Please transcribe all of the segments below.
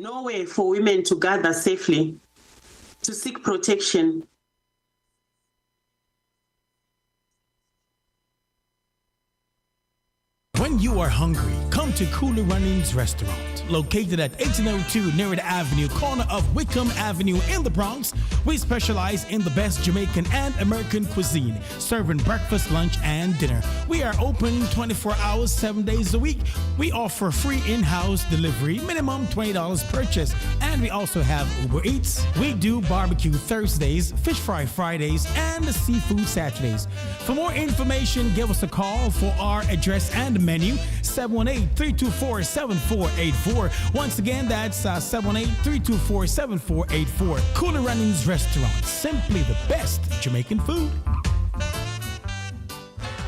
Nowhere for women to gather safely, to seek protection. When you are hungry, come to Cooler Runnings Restaurant. Located at 1802 Nerid Avenue, corner of Wickham Avenue in the Bronx, we specialize in the best Jamaican and American cuisine, serving breakfast, lunch, and dinner. We are open 24 hours, 7 days a week. We offer free in-house delivery, minimum $20 purchase, and we also have Uber Eats. We do barbecue Thursdays, fish fry Fridays, and seafood Saturdays. For more information, give us a call for our address and menu, 718-324-7484. Once again, that's 718-324-7484. Cooler Runnings Restaurant, simply the best Jamaican food.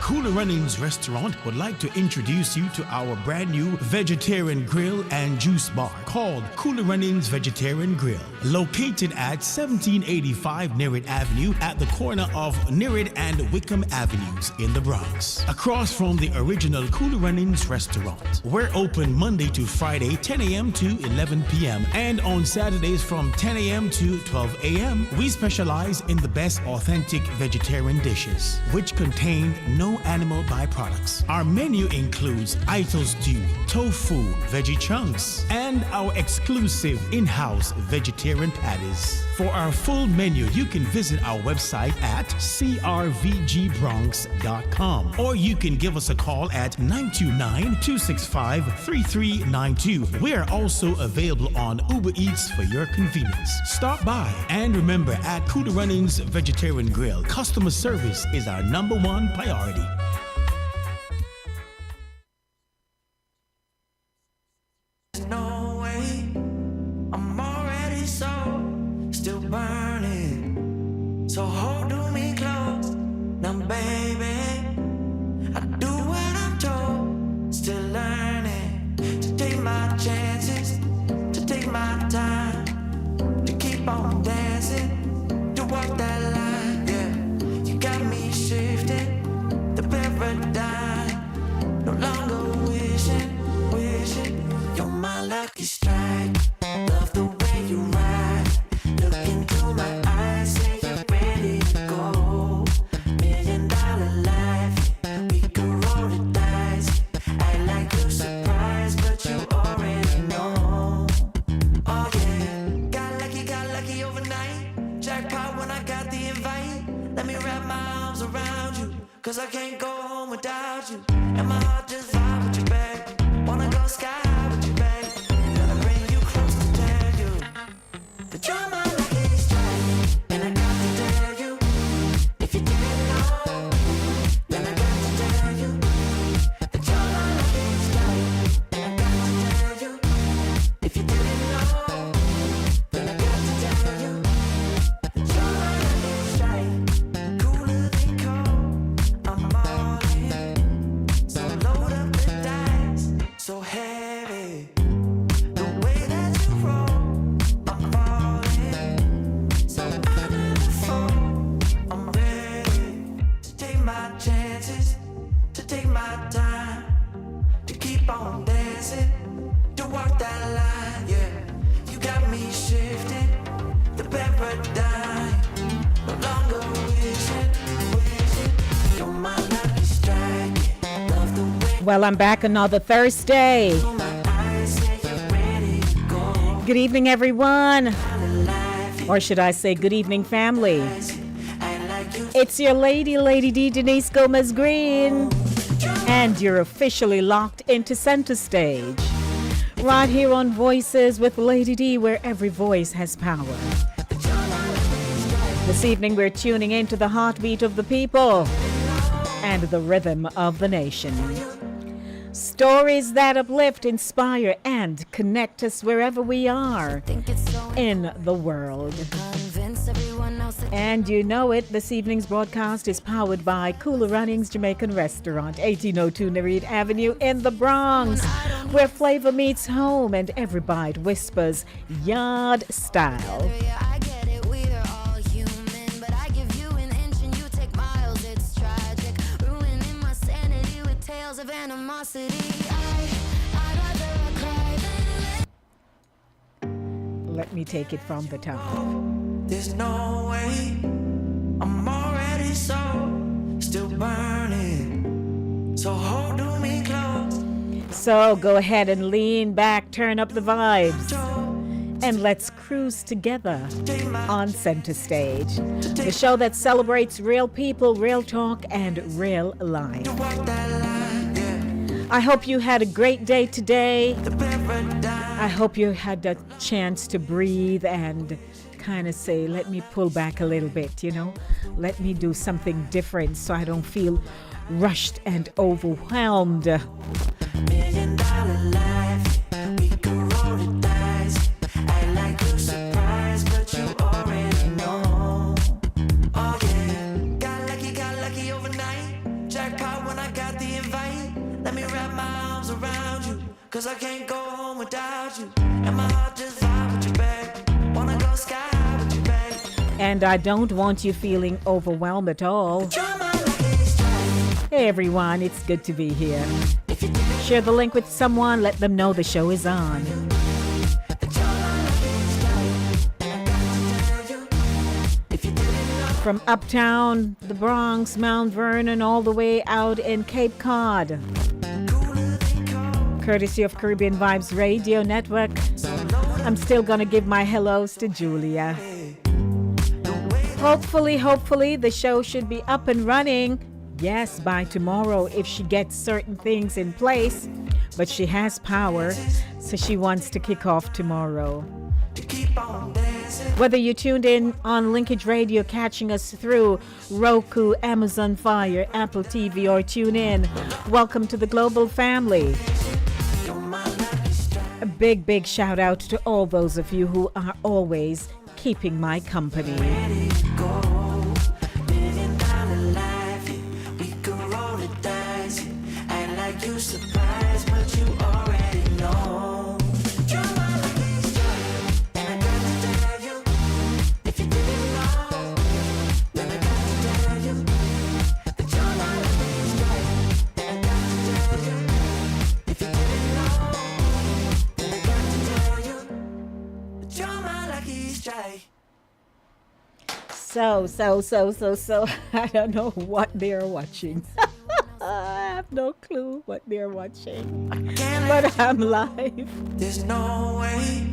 Cooler Runnings Restaurant would like to introduce you to our brand new vegetarian grill and juice bar called Cooler Runnings Vegetarian Grill, located at 1785 Nerid Avenue at the corner of Nerid and Wickham Avenues in the Bronx, across from the original Cooler Runnings Restaurant. We're open Monday to Friday, 10 a.m. to 11 p.m. and on Saturdays from 10 a.m. to 12 a.m. We specialize in the best authentic vegetarian dishes, which contain no animal byproducts. Our menu includes Ito stew, tofu, veggie chunks, and our exclusive in-house vegetarian patties. For our full menu, you can visit our website at crvgbronx.com, or you can give us a call at 929-265-3392. We are also available on Uber Eats for your convenience. Stop by, and remember, at Cooler Runnings Vegetarian Grill, customer service is our #1 priority. Well, I'm back another Thursday. Good evening, everyone. Or should I say good evening, family. It's your Lady D, Denise Gomez Green. And you're officially locked into center stage. Right here on Voices with Lady D, where every voice has power. This evening, we're tuning into the heartbeat of the people and the rhythm of the nation. Stories that uplift, inspire, and connect us wherever we are in the world. And you know it, this evening's broadcast is powered by Cooler Runnings Jamaican Restaurant, 1802 Nerid Avenue in the Bronx, where flavor meets home and every bite whispers yard style. Of animosity, I'd rather cry than let me take it from the top. There's no way, I'm already still burning. So hold me close. So go ahead and lean back, turn up the vibes, and let's cruise together on Center Stage, the show that celebrates real people, real talk, and real life. I hope you had a great day today. I hope you had the chance to breathe and kind of say, let me pull back a little bit, let me do something different so I don't feel rushed and overwhelmed. $1 million life, we could roll the dice. I like you surprised, but you already know. Oh yeah, got lucky overnight. Jackpot when I got the invite. Let me wrap my arms around you, cause I can't go home without you. And my heart just vibe with you, babe. Wanna go sky high with you, babe. And I don't want you feeling overwhelmed at all. Hey everyone, it's good to be here. Share the link with someone, let them know the show is on. From uptown, the Bronx, Mount Vernon, all the way out in Cape Cod. Courtesy of Caribbean Vibes Radio Network, I'm still gonna give my hellos to Julia. Hopefully, the show should be up and running. Yes, by tomorrow if she gets certain things in place, but she has power, so she wants to kick off tomorrow. Whether you tuned in on Linkage Radio, catching us through Roku, Amazon Fire, Apple TV, or tune in, welcome to the global family. A big shout out to all those of you who are always keeping my company. You surprised, but you already know. You're my lucky strike, and I got to tell you, if you didn't know, then I got to tell you that you're my lucky strike, and I got to tell you, if you didn't know, then I got to tell you that you're my lucky strike. So, I don't know what they're watching. I have no clue what they're watching, but I'm live. There's no way,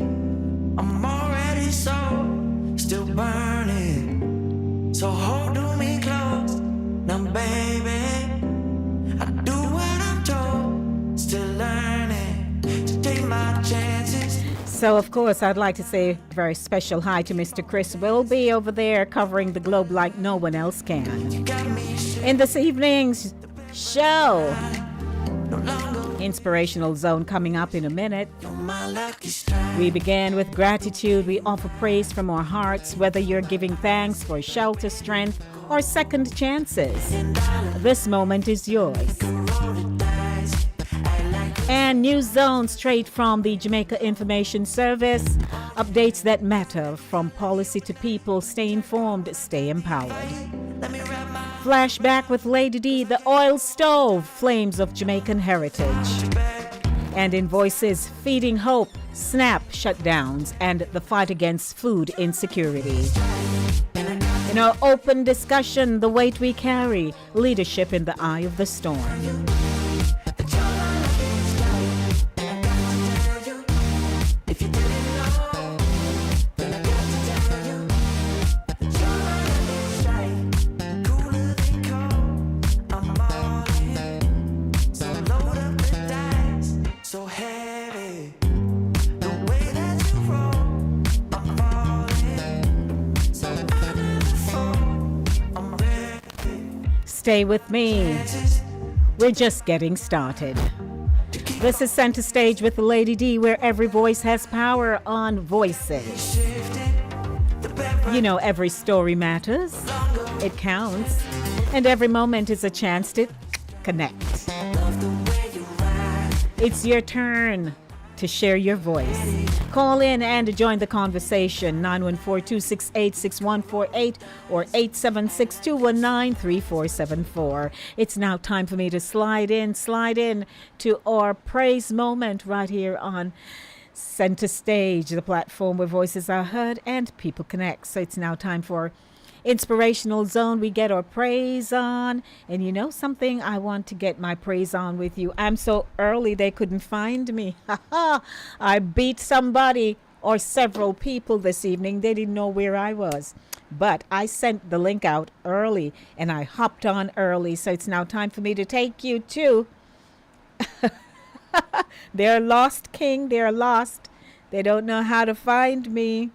I'm already still burning. So hold me close, now baby, I do what I'm told. Still learning to take my chances. So of course I'd like to say a very special hi to Mr. Chris Wilby over there covering the globe like no one else can. In this evening's show, Inspirational Zone coming up in a minute. We begin with gratitude. We offer praise from our hearts, whether you're giving thanks for shelter, strength, or second chances. This moment is yours. And New Zone straight from the Jamaica Information Service. Updates that matter, from policy to people. Stay informed, stay empowered. Flashback with Lady D, the oil stove, flames of Jamaican heritage. And in voices, feeding hope, SNAP, shutdowns, and the fight against food insecurity. In our open discussion, the weight we carry, leadership in the eye of the storm. Stay with me. We're just getting started. This is Center Stage with Lady D, where every voice has power on Voices. You know, every story matters. It counts. And every moment is a chance to connect. It's your turn to share your voice. Call in and join the conversation. 914-268-6148 or 876-219-3474. It's now time for me to slide in to our praise moment right here on Center Stage, the platform where voices are heard and people connect. So it's now time for Inspirational Zone. We get our praise on. And you know something? I want to get my praise on with you. I'm so early they couldn't find me. I beat somebody or several people this evening. They didn't know where I was. But I sent the link out early and I hopped on early. So it's now time for me to take you to They're lost, King. They're lost. They don't know how to find me.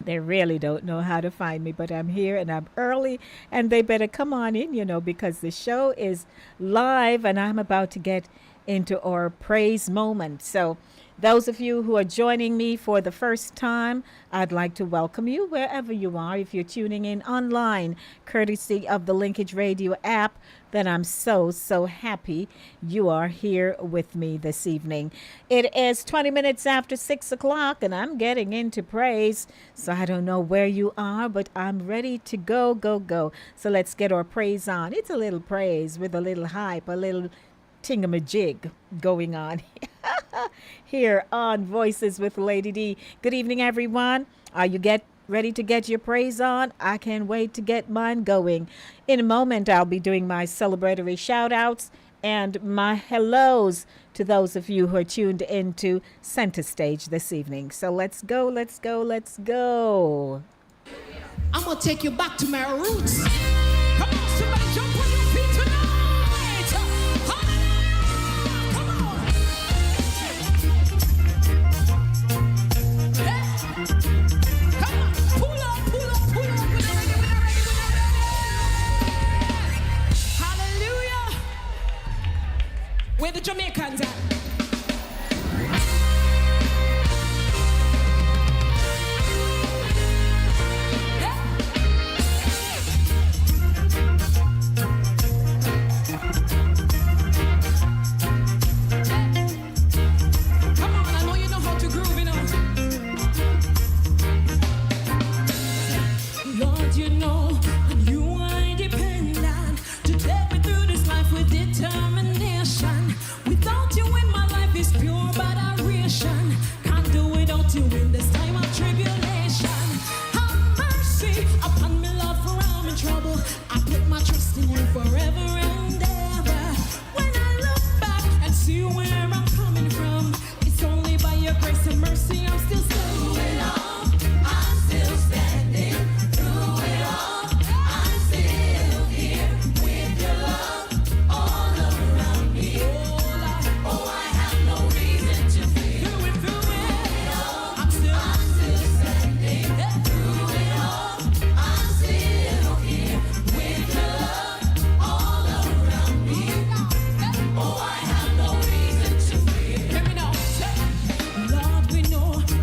They really don't know how to find me, but I'm here and I'm early and they better come on in, you know, because the show is live and I'm about to get into our praise moment. So those of you who are joining me for the first time, I'd like to welcome you wherever you are. If you're tuning in online, courtesy of the Linkage Radio app, then I'm so happy you are here with me this evening. It is 20 minutes after 6 o'clock and I'm getting into praise. So I don't know where you are, but I'm ready to go. So let's get our praise on. It's a little praise with a little hype, a little tingamajig going on here on Voices with Lady D. Good evening, everyone. Are you ready to get your praise on? I can't wait to get mine going. In a moment, I'll be doing my celebratory shout outs and my hellos to those of you who are tuned into Center Stage this evening. So let's go. I'm gonna take you back to my roots. Come on, somebody jump on your feet tonight. Come on. Come on, pull up. We're not ready. Hallelujah. Where the Jamaicans at? Determination. Without you in my life is pure but adoration. Can't do without you in this time of tribulation. Have mercy upon me, Lord, for I'm in trouble. I put my trust in you forever and ever. When I look back and see where I'm coming from, it's only by your grace and mercy I'm still standing. Through it all, I'm still standing. Through it all, I'm still here with your love.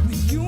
With you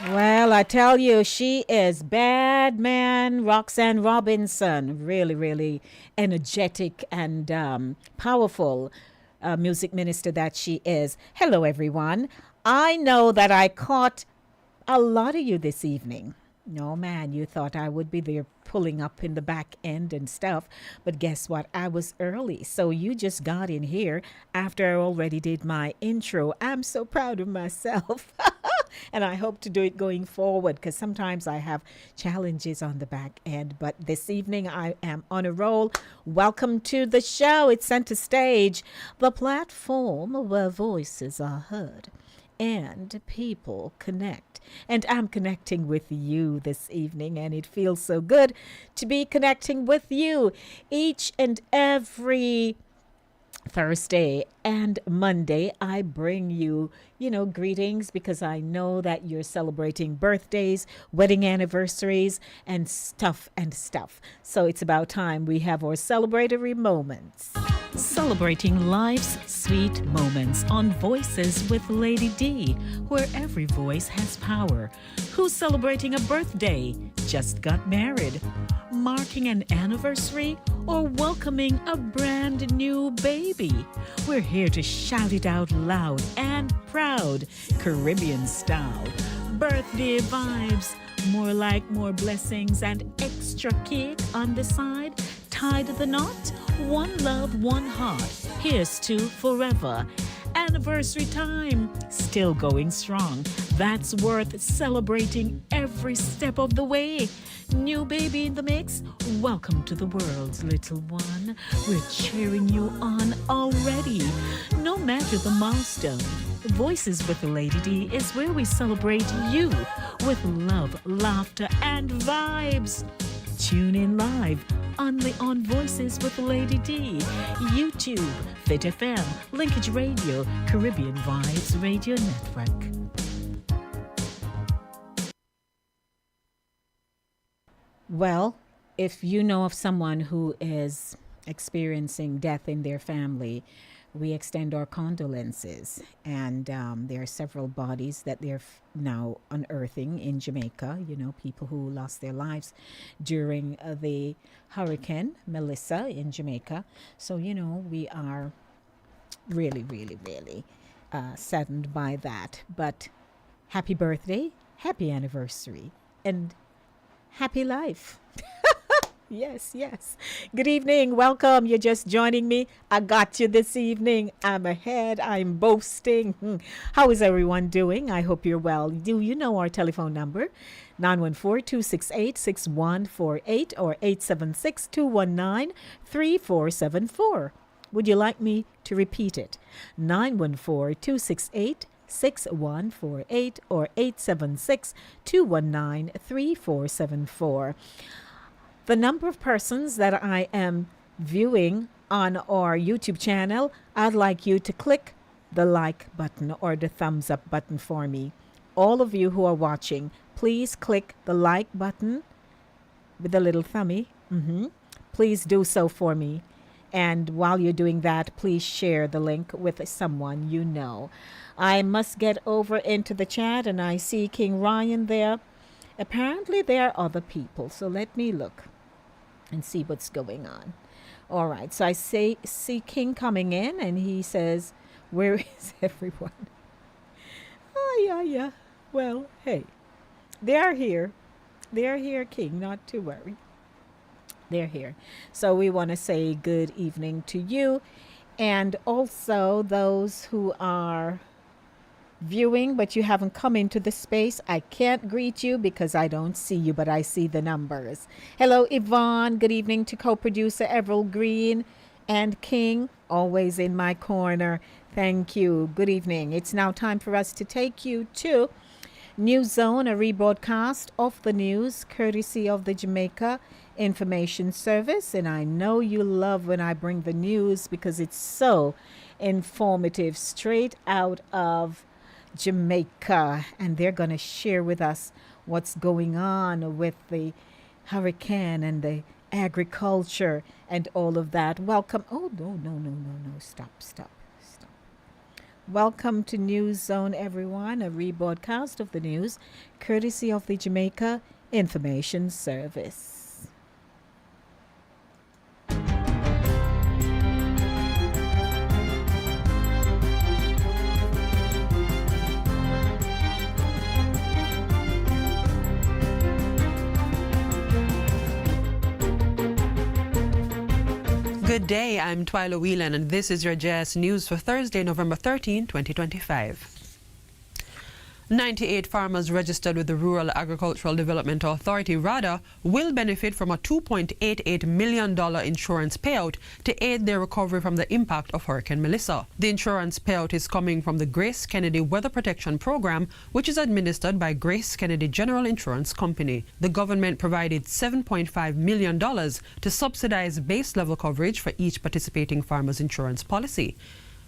Well, I tell you, she is bad man Roxanne Robinson. Really, really energetic and powerful music minister that she is. Hello, everyone. I know that I caught a lot of you this evening. No, man, you thought I would be there pulling up in the back end and stuff. But guess what? I was early. So you just got in here after I already did my intro. I'm so proud of myself. And I hope to do it going forward because sometimes I have challenges on the back end. But this evening I am on a roll. Welcome to the show. It's Center Stage, the platform where voices are heard and people connect. And I'm connecting with you this evening, and it feels so good to be connecting with you each and every Thursday and Monday. I bring you, greetings because I know that you're celebrating birthdays, wedding anniversaries, and stuff and stuff. So it's about time we have our celebratory moments. Celebrating life's sweet moments on Voices with Lady D, where every voice has power. Who's celebrating a birthday? Just got married? Marking an anniversary? Or welcoming a brand new baby? We're here to shout it out loud and proud, Caribbean style. Birthday vibes, more like more blessings and extra cake on the side. Tied the knot, one love, one heart. Here's to forever. Anniversary time, still going strong. That's worth celebrating every step of the way. New baby in the mix, welcome to the world, little one. We're cheering you on already, no matter the milestone. Voices with Lady D is where we celebrate you with love, laughter, and vibes. Tune in live only on Voices with Lady D, YouTube, Fit FM, Linkage Radio, Caribbean Vibes Radio Network. Well, if you know of someone who is experiencing death in their family, we extend our condolences. And there are several bodies that they're now unearthing in Jamaica, people who lost their lives during the Hurricane Melissa in Jamaica. So, we are really, really, really saddened by that. But happy birthday, happy anniversary, and happy life. Yes, yes. Good evening. Welcome. You're just joining me. I got you this evening. I'm ahead. I'm boasting. How is everyone doing? I hope you're well. Do you know our telephone number? 914-268-6148 or 876-219-3474. Would you like me to repeat it? 914-268-6148 or 876-219-3474. The number of persons that I am viewing on our YouTube channel, I'd like you to click the like button or the thumbs up button for me. All of you who are watching, please click the like button with the little thummy. Please do so for me. And while you're doing that, please share the link with someone you know. I must get over into the chat, and I see King Ryan there. Apparently there are other people, so let me look and see what's going on. All right, so I see King coming in, and he says, where is everyone? Oh, yeah. Well, hey, they are here. They are here, King, not to worry. They're here. So we want to say good evening to you, and also those who are viewing, but you haven't come into the space. I can't greet you because I don't see you, but I see the numbers. Hello, Yvonne. Good evening to co-producer Everett Green and King, always in my corner. Thank you. Good evening. It's now time for us to take you to News Zone, a rebroadcast of the news courtesy of the Jamaica Information Service. And I know you love when I bring the news because it's so informative, straight out of Jamaica, and they're going to share with us what's going on with the hurricane and the agriculture and all of that. Welcome. Oh, no. Stop. Welcome to News Zone, everyone, a rebroadcast of the news courtesy of the Jamaica Information Service. Good day, I'm Twyla Whelan, and this is your JS News for Thursday, November 13, 2025. 98 farmers registered with the Rural Agricultural Development Authority, RADA, will benefit from a $2.88 million insurance payout to aid their recovery from the impact of Hurricane Melissa. The insurance payout is coming from the Grace Kennedy Weather Protection Program, which is administered by Grace Kennedy General Insurance Company. The government provided $7.5 million to subsidize base level coverage for each participating farmer's insurance policy.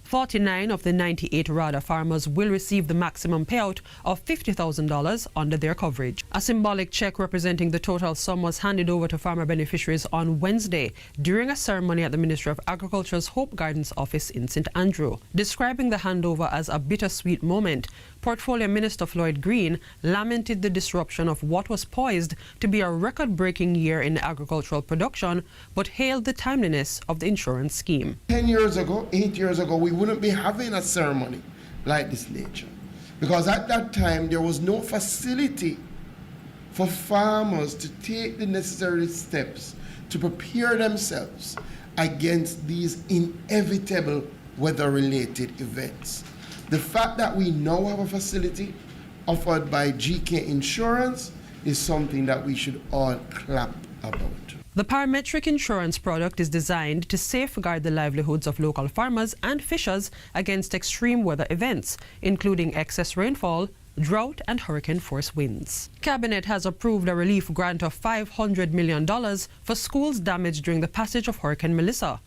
49 of the 98 RADA farmers will receive the maximum payout of $50,000 under their coverage. A symbolic check representing the total sum was handed over to farmer beneficiaries on Wednesday during a ceremony at the Ministry of Agriculture's Hope Gardens office in St. Andrew. Describing the handover as a bittersweet moment, Portfolio Minister Floyd Green lamented the disruption of what was poised to be a record-breaking year in agricultural production, but hailed the timeliness of the insurance scheme. 10 years ago, 8 years ago, we wouldn't be having a ceremony like this nature, because at that time there was no facility for farmers to take the necessary steps to prepare themselves against these inevitable weather-related events. The fact that we now have a facility offered by GK Insurance is something that we should all clap about. The parametric insurance product is designed to safeguard the livelihoods of local farmers and fishers against extreme weather events, including excess rainfall, drought and hurricane-force winds. Cabinet has approved a relief grant of $500 million for schools damaged during the passage of Hurricane Melissa.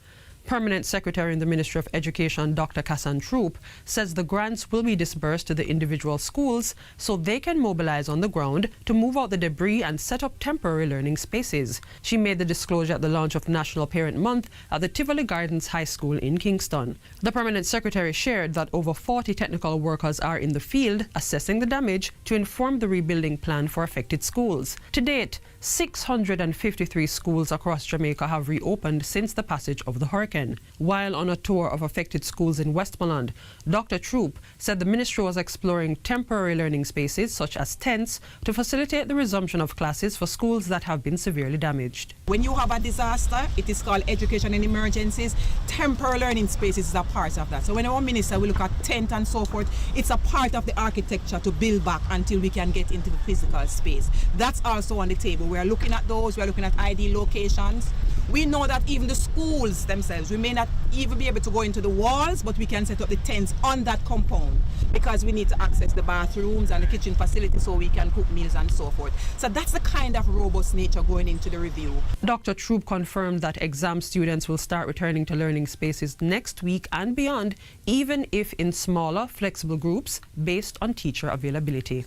Permanent Secretary in the Ministry of Education, Dr. Kassan Troop, says the grants will be disbursed to the individual schools so they can mobilize on the ground to move out the debris and set up temporary learning spaces. She made the disclosure at the launch of National Parent Month at the Tivoli Gardens High School in Kingston. The Permanent Secretary shared that over 40 technical workers are in the field assessing the damage to inform the rebuilding plan for affected schools. To date, 653 schools across Jamaica have reopened since the passage of the hurricane. While on a tour of affected schools in Westmoreland, Dr. Troop said the ministry was exploring temporary learning spaces such as tents to facilitate the resumption of classes for schools that have been severely damaged. When you have a disaster, it is called education in emergencies. Temporary learning spaces is a part of that. So when our minister will look at tent and so forth, it's a part of the architecture to build back until we can get into the physical space. That's also on the table. We are looking at those, we are looking at ID locations. We know that even the schools themselves, we may not even be able to go into the walls, but we can set up the tents on that compound because we need to access the bathrooms and the kitchen facilities so we can cook meals and so forth. So that's the kind of robust nature going into the review. Dr. Troop confirmed that exam students will start returning to learning spaces next week and beyond, even if in smaller, flexible groups based on teacher availability.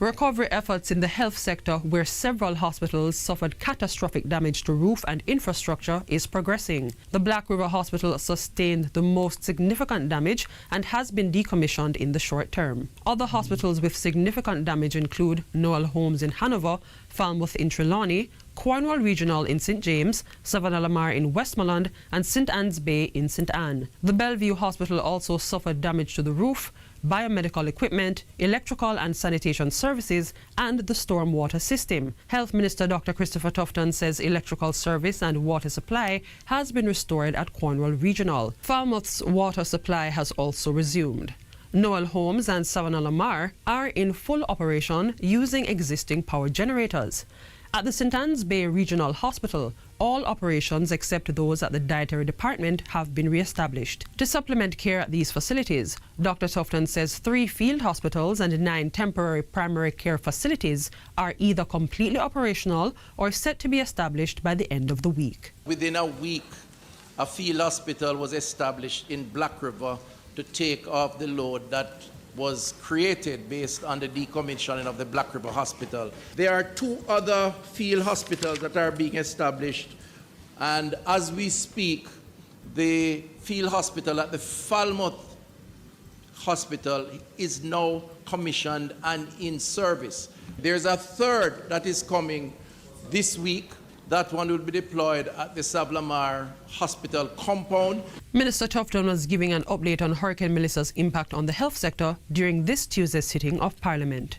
Recovery efforts in the health sector, where several hospitals suffered catastrophic damage to roof and infrastructure, is progressing. The Black River Hospital sustained the most significant damage and has been decommissioned in the short term. Other hospitals with significant damage include Noel Homes in Hanover, Falmouth in Trelawney, Cornwall Regional in St. James, Savannah Lamar in Westmoreland, and St. Anne's Bay in St. Anne. The Bellevue Hospital also suffered damage to the roof, biomedical equipment, electrical and sanitation services, and the stormwater system. Health Minister Dr. Christopher Tufton says electrical service and water supply has been restored at Cornwall Regional. Falmouth's water supply has also resumed. Noel Homes and Savannah Lamar are in full operation using existing power generators. At the St. Anne's Bay Regional Hospital, all operations except those at the dietary department have been re-established. To supplement care at these facilities, Dr. Tufton says 3 field hospitals and 9 temporary primary care facilities are either completely operational or set to be established by the end of the week. Within a week, a field hospital was established in Black River to take off the load that was created based on the decommissioning of the Black River Hospital. There are 2 other field hospitals that are being established, and as we speak, the field hospital at the Falmouth Hospital is now commissioned and in service. There's a third that is coming this week. That one will be deployed at the Savlamar Hospital compound. Minister Tufton was giving an update on Hurricane Melissa's impact on the health sector during this Tuesday's sitting of Parliament.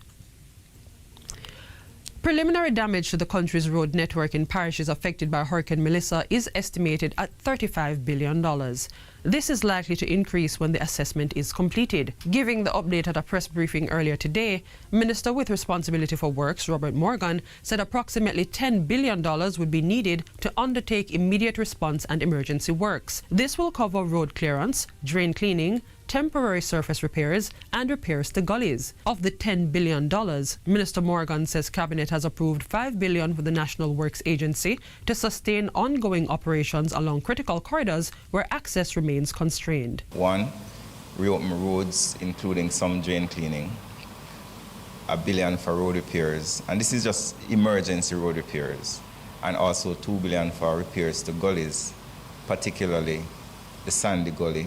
Preliminary damage to the country's road network in parishes affected by Hurricane Melissa is estimated at $35 billion. This is likely to increase when the assessment is completed. Giving the update at a press briefing earlier today, Minister with responsibility for works, Robert Morgan, said approximately $10 billion would be needed to undertake immediate response and emergency works. This will cover road clearance, drain cleaning, temporary surface repairs and repairs to gullies. Of the $10 billion, Minister Morgan says Cabinet has approved $5 billion for the National Works Agency to sustain ongoing operations along critical corridors where access remains constrained. 1, reopen roads, including some drain cleaning, $1 billion for road repairs, and this is just emergency road repairs, and also $2 billion for repairs to gullies, particularly the Sandy Gully,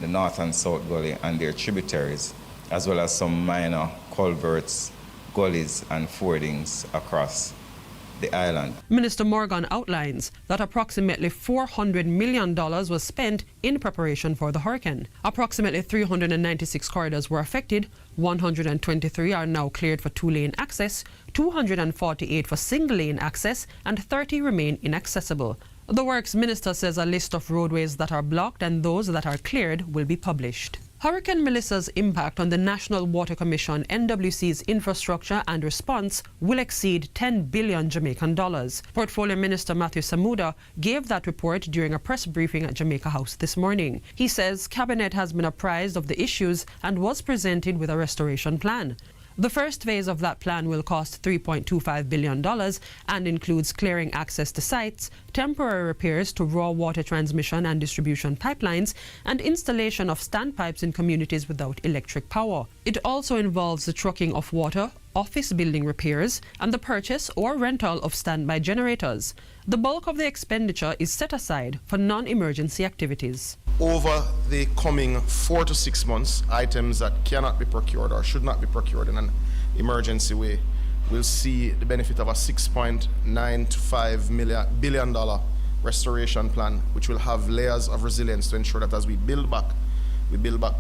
the North and South Gully and their tributaries, as well as some minor culverts, gullies and fordings across the island. Minister Morgan outlines that approximately $400 million was spent in preparation for the hurricane. Approximately 396 corridors were affected, 123 are now cleared for two-lane access, 248 for single-lane access, and 30 remain inaccessible. The Works Minister says a list of roadways that are blocked and those that are cleared will be published. Hurricane Melissa's impact on the National Water Commission NWC's infrastructure and response will exceed $10 billion Jamaican dollars. Portfolio Minister Matthew Samuda gave that report during a press briefing at Jamaica House this morning. He says Cabinet has been apprised of the issues and was presented with a restoration plan. The first phase of that plan will cost $3.25 billion and includes clearing access to sites, temporary repairs to raw water transmission and distribution pipelines, and installation of standpipes in communities without electric power. It also involves the trucking of water, office building repairs, and the purchase or rental of standby generators. The bulk of the expenditure is set aside for non-emergency activities. Over the coming 4 to 6 months, items that cannot be procured or should not be procured in an emergency way will see the benefit of a $6.95 billion restoration plan, which will have layers of resilience to ensure that as we build back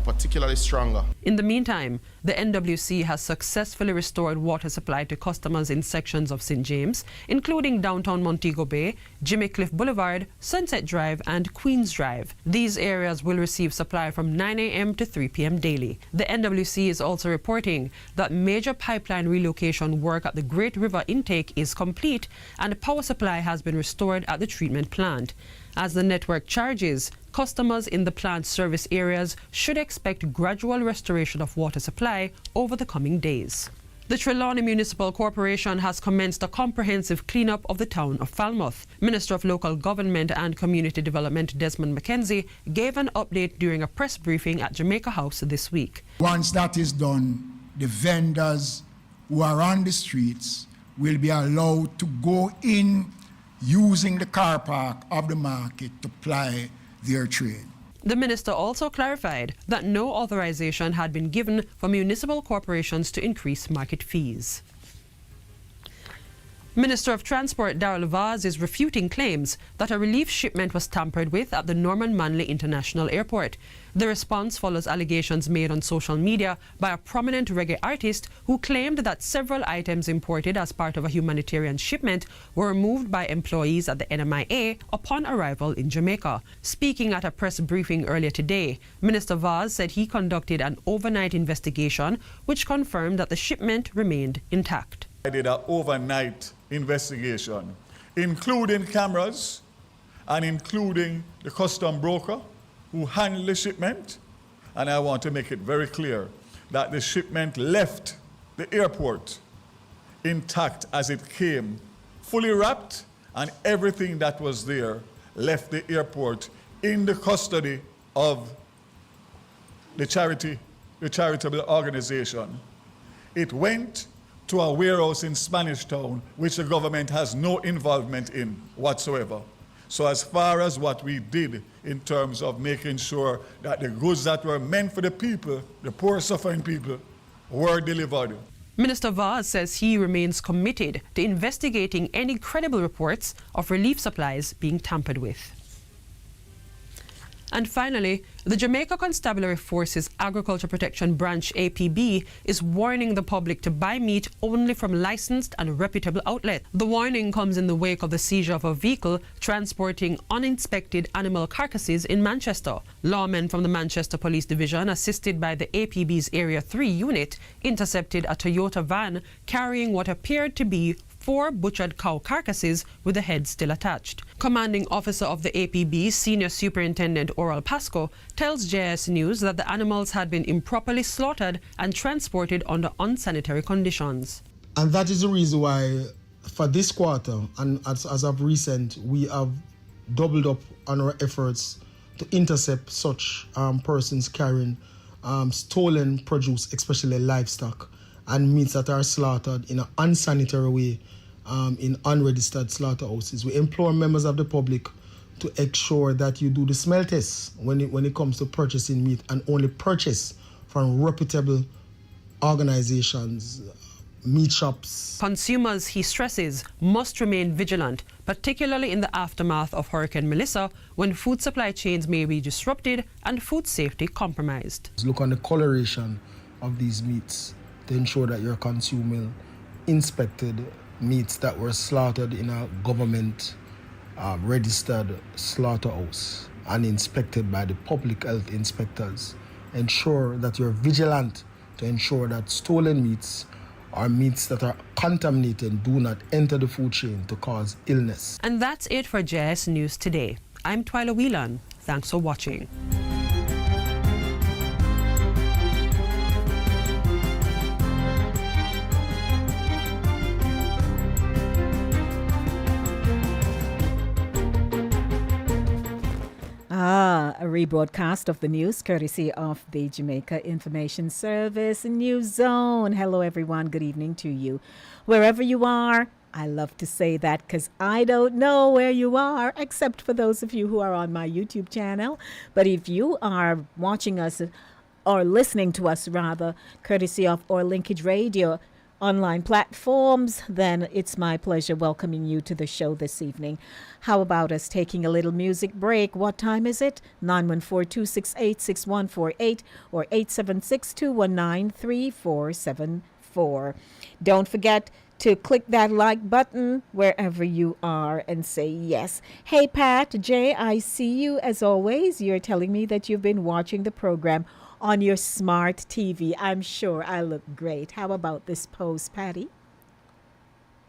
particularly stronger. In the meantime, the NWC has successfully restored water supply to customers in sections of St. James, including downtown Montego Bay, Jimmy Cliff Boulevard, Sunset Drive, and Queens Drive. These areas will receive supply from 9 a.m. to 3 p.m. daily. The NWC is also reporting that major pipeline relocation work at the Great River intake is complete and power supply has been restored at the treatment plant. As the network charges, customers in the plant's service areas should expect gradual restoration of water supply over the coming days. The Trelawney Municipal Corporation has commenced a comprehensive cleanup of the town of Falmouth. Minister of Local Government and Community Development Desmond McKenzie gave an update during a press briefing at Jamaica House this week. Once that is done, the vendors who are on the streets will be allowed to go in using the car park of the market to ply their trade. The minister also clarified that no authorization had been given for municipal corporations to increase market fees. Minister of Transport Darrell Vaz is refuting claims that a relief shipment was tampered with at the Norman Manley International Airport. The response follows allegations made on social media by a prominent reggae artist who claimed that several items imported as part of a humanitarian shipment were removed by employees at the NMIA upon arrival in Jamaica. Speaking at a press briefing earlier today, Minister Vaz said he conducted an overnight investigation which confirmed that the shipment remained intact. I did an overnight investigation, including cameras and including the custom broker who handled the shipment. And I want to make it very clear that the shipment left the airport intact as it came, fully wrapped, and everything that was there left the airport in the custody of the charitable organization. It went to a warehouse in Spanish Town, which the government has no involvement in whatsoever. So as far as what we did in terms of making sure that the goods that were meant for the people, the poor suffering people, were delivered. Minister Vaz says he remains committed to investigating any credible reports of relief supplies being tampered with. And finally, the Jamaica Constabulary Force's Agriculture Protection Branch APB is warning the public to buy meat only from licensed and reputable outlets. The warning comes in the wake of the seizure of a vehicle transporting uninspected animal carcasses in Manchester. Lawmen from the Manchester Police Division, assisted by the APB's Area 3 unit, intercepted a Toyota van carrying what appeared to be 4 butchered cow carcasses with the heads still attached. Commanding officer of the APB, Senior Superintendent Oral Pasco, tells JS News that the animals had been improperly slaughtered and transported under unsanitary conditions. And that is the reason why for this quarter, and as of recent, we have doubled up on our efforts to intercept such persons carrying stolen produce, especially livestock, and meats that are slaughtered in an unsanitary way in unregistered slaughterhouses. We implore members of the public to ensure that you do the smell test when it comes to purchasing meat, and only purchase from reputable organizations, meat shops. Consumers, he stresses, must remain vigilant, particularly in the aftermath of Hurricane Melissa, when food supply chains may be disrupted and food safety compromised. Look on the coloration of these meats to ensure that you're consuming inspected meats that were slaughtered in a government registered slaughterhouse and inspected by the public health inspectors. Ensure that you're vigilant to ensure that stolen meats or meats that are contaminated do not enter the food chain to cause illness. And that's it for JS News today. I'm Twyla Whelan. Thanks for watching. A rebroadcast of the news courtesy of the Jamaica Information Service News Zone. Hello, everyone. Good evening to you. Wherever you are, I love to say that because I don't know where you are, except for those of you who are on my YouTube channel. But if you are watching us or listening to us, rather, courtesy of our Linkage Radio online platforms, then it's my pleasure welcoming you to the show this evening. How about us taking a little music break? What time is it? 914-268-6148 or 876-219-3474. Don't forget to click that like button wherever you are and say yes. Hey, Pat, Jay, I see you as always. You're telling me that you've been watching the program on your smart TV. I'm sure I look great. How about this pose, Patty?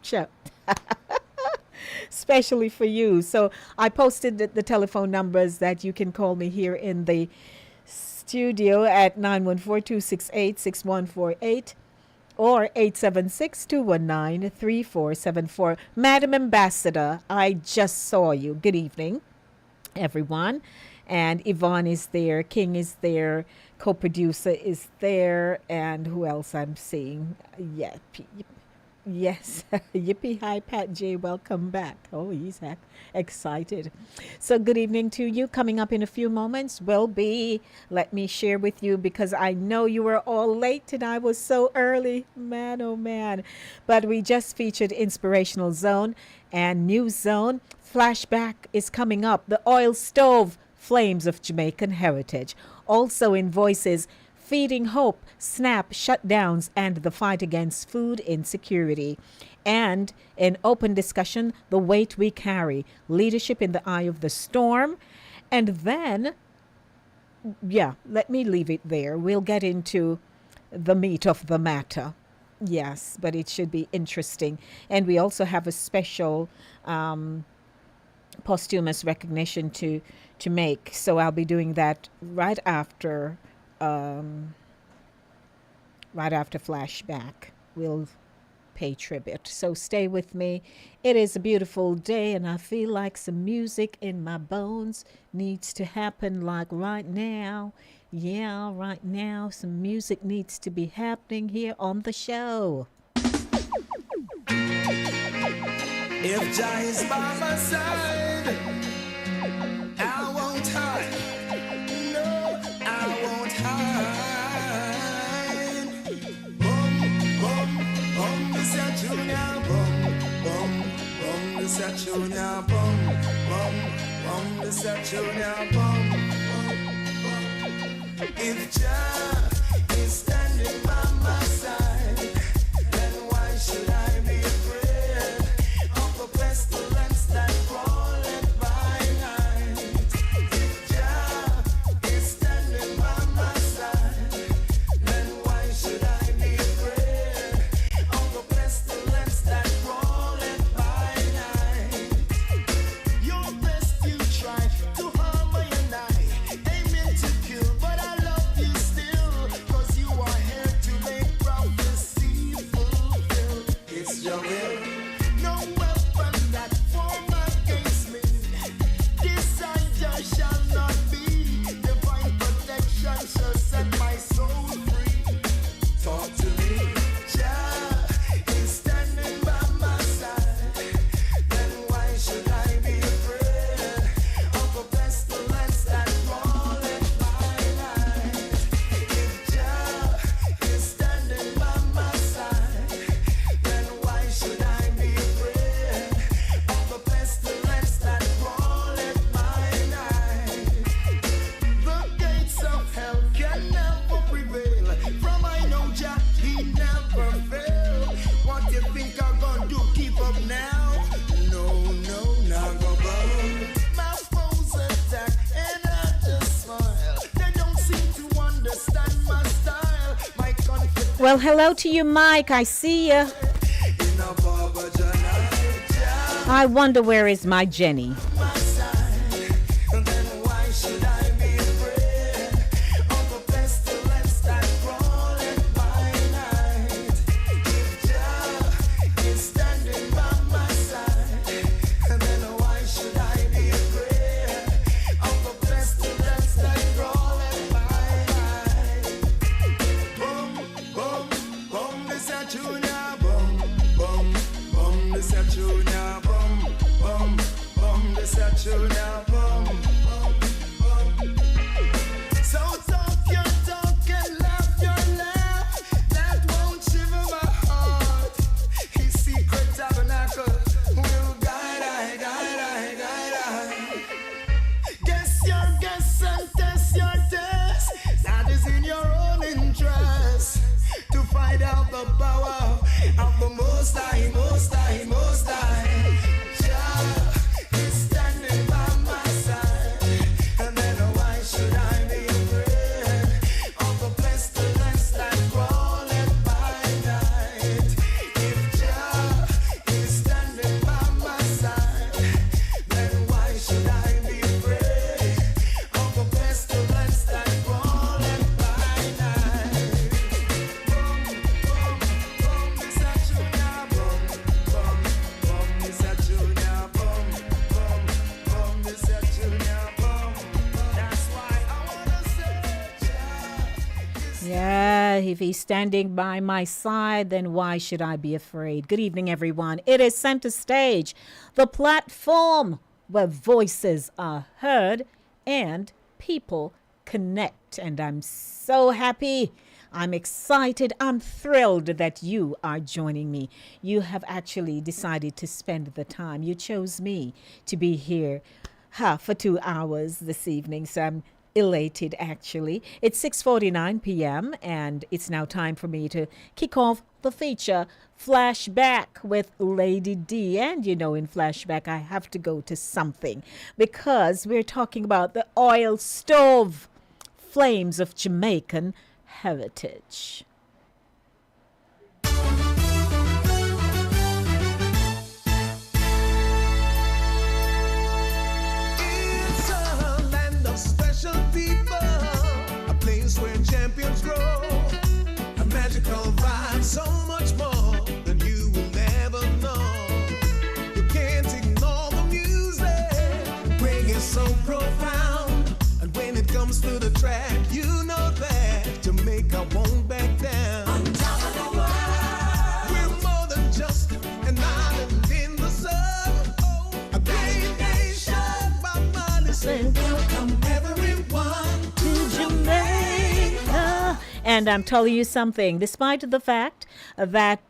Sure. Especially for you. So I posted the telephone numbers that you can call me here in the studio at 914-268-6148 or 876-219-3474. Madam Ambassador, I just saw you. Good evening, everyone. And Yvonne is there, King is there, co-producer is there, and who else I'm seeing? Yeah, yes, Yippee, hi, Pat J, welcome back. Oh, he's excited. So good evening to you. Coming up in a few moments will be, let me share with you, because I know you were all late and I was so early, man, oh man. But we just featured Inspirational Zone and News Zone. Flashback is coming up, the oil stove, Flames of Jamaican Heritage. Also in voices, Feeding Hope, SNAP, Shutdowns, and the fight against food insecurity. And in open discussion, The Weight We Carry, Leadership in the Eye of the Storm. And then, yeah, let me leave it there. We'll get into the meat of the matter. Yes, but it should be interesting. And we also have a special posthumous recognition to make, so I'll be doing that right after Flashback. We'll pay tribute, so stay with me. It is a beautiful day and I feel like some music in my bones needs to happen, like right now. Yeah, right now some music needs to be happening here on the show. If Jah is by my side, this a junior bum, bum, bum, this a junior bum, bum. If Jah is standing by my side, then why should I be afraid of the pestilence that crawleth by night? If Jah is standing by my side, then why should I be afraid of the pestilence that crawleth by night? Your best you try to harm me and I, aiming to kill, but I love you still, 'cause you are here to make prophecy fulfilled. It's your will. No weapon that form against me, desire shall not be. Divine protection shall set my soul free. Talk to me. Jah is standing by my side. Then why should I be afraid of the pestilence that crawleth by night? If Jah is standing by my side, then why should I be afraid of the pestilence that crawleth by night? The gates of hell can never prevail. From I know Jah, he never fail. What you think I'm gonna do? Keep up now? No, no, not go bow. My foes attack and I just smile. They don't seem to understand my style. My confidence Well, hello to you, Mike. I see you. in a barber Jah. I wonder where is my Jenny. My side, and then why should I be afraid of the pestilence that crawleth by night? If Jah is standing by my side, and then why should I be afraid of the pestilence that crawleth by night? Bum, bum, bum, this a junior bum, bum, bum, this a junior bum, bum, bum, this a junior bum, bum, bum. So talk your talk and laugh your laugh. That won't shiver my heart. His secret tabernacle will guide I, guide I, guide I. Guess your guess and test your test. That is in your own interest to find out the power of the Most High, Most High, Most High. Jah is standing by my side, and then why should I be afraid of the pestilence that crawleth by night? If Jah is standing by my side, then why should I be afraid of the pestilence that crawleth by night? Bum, bum, bum, this a junior bum, bum, bum, this a junior bum, bum, bum, this a junior bum. That's why I wanna say Jah is Yeah, if he's standing by my side, then why should I be afraid? Good evening, everyone. It is Center Stage, the platform where voices are heard and people connect. And I'm so happy. I'm excited. I'm thrilled that you are joining me. You have actually decided to spend the time. You chose me to be here for 2 hours this evening. So I'm elated, actually. It's 6:49 p.m. and it's now time for me to kick off the feature Flashback with Lady D. And you know, in Flashback, I have to go to something because we're talking about the oil stove flames of Jamaican heritage. It's a land of special people, a place where champions grow, a magical vibe, so much more than you will ever know. You can't ignore the music, reggae is so profound, and when it comes to the track, you know that Jamaica won't back down. On top of the world, we're more than just an island in the sun. A great nation, my mind is saying, welcome everyone to Jamaica. And I'm telling you something, despite the fact that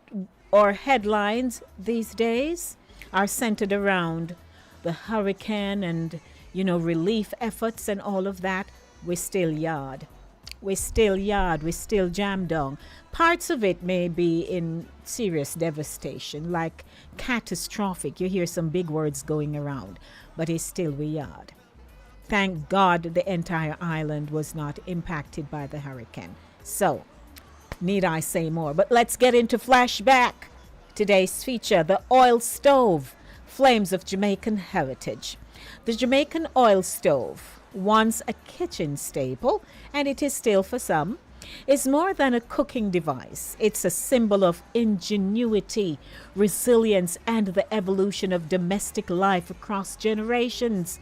our headlines these days are centered around the hurricane and, relief efforts and all of that, we still yard. We still jam down. Parts of it may be in serious devastation, like catastrophic. You hear some big words going around, but it's still we yard. Thank God the entire island was not impacted by the hurricane. So, need I say more? But let's get into flashback. Today's feature, the oil stove, flames of Jamaican heritage. The Jamaican oil stove, once a kitchen staple, and it is still for some, is more than a cooking device. It's a symbol of ingenuity, resilience, and the evolution of domestic life across generations.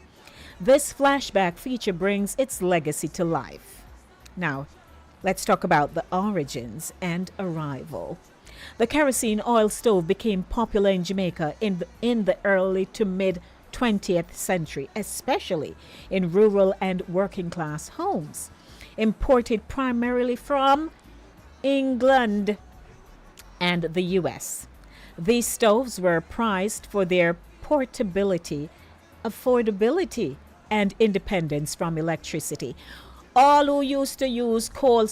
This flashback feature brings its legacy to life. Now, let's talk about the origins and arrival. The kerosene oil stove became popular in Jamaica in the early to mid 20th century, especially in rural and working class homes. Imported primarily from England and the US. These stoves were prized for their portability, affordability, and independence from electricity. All who used to use oil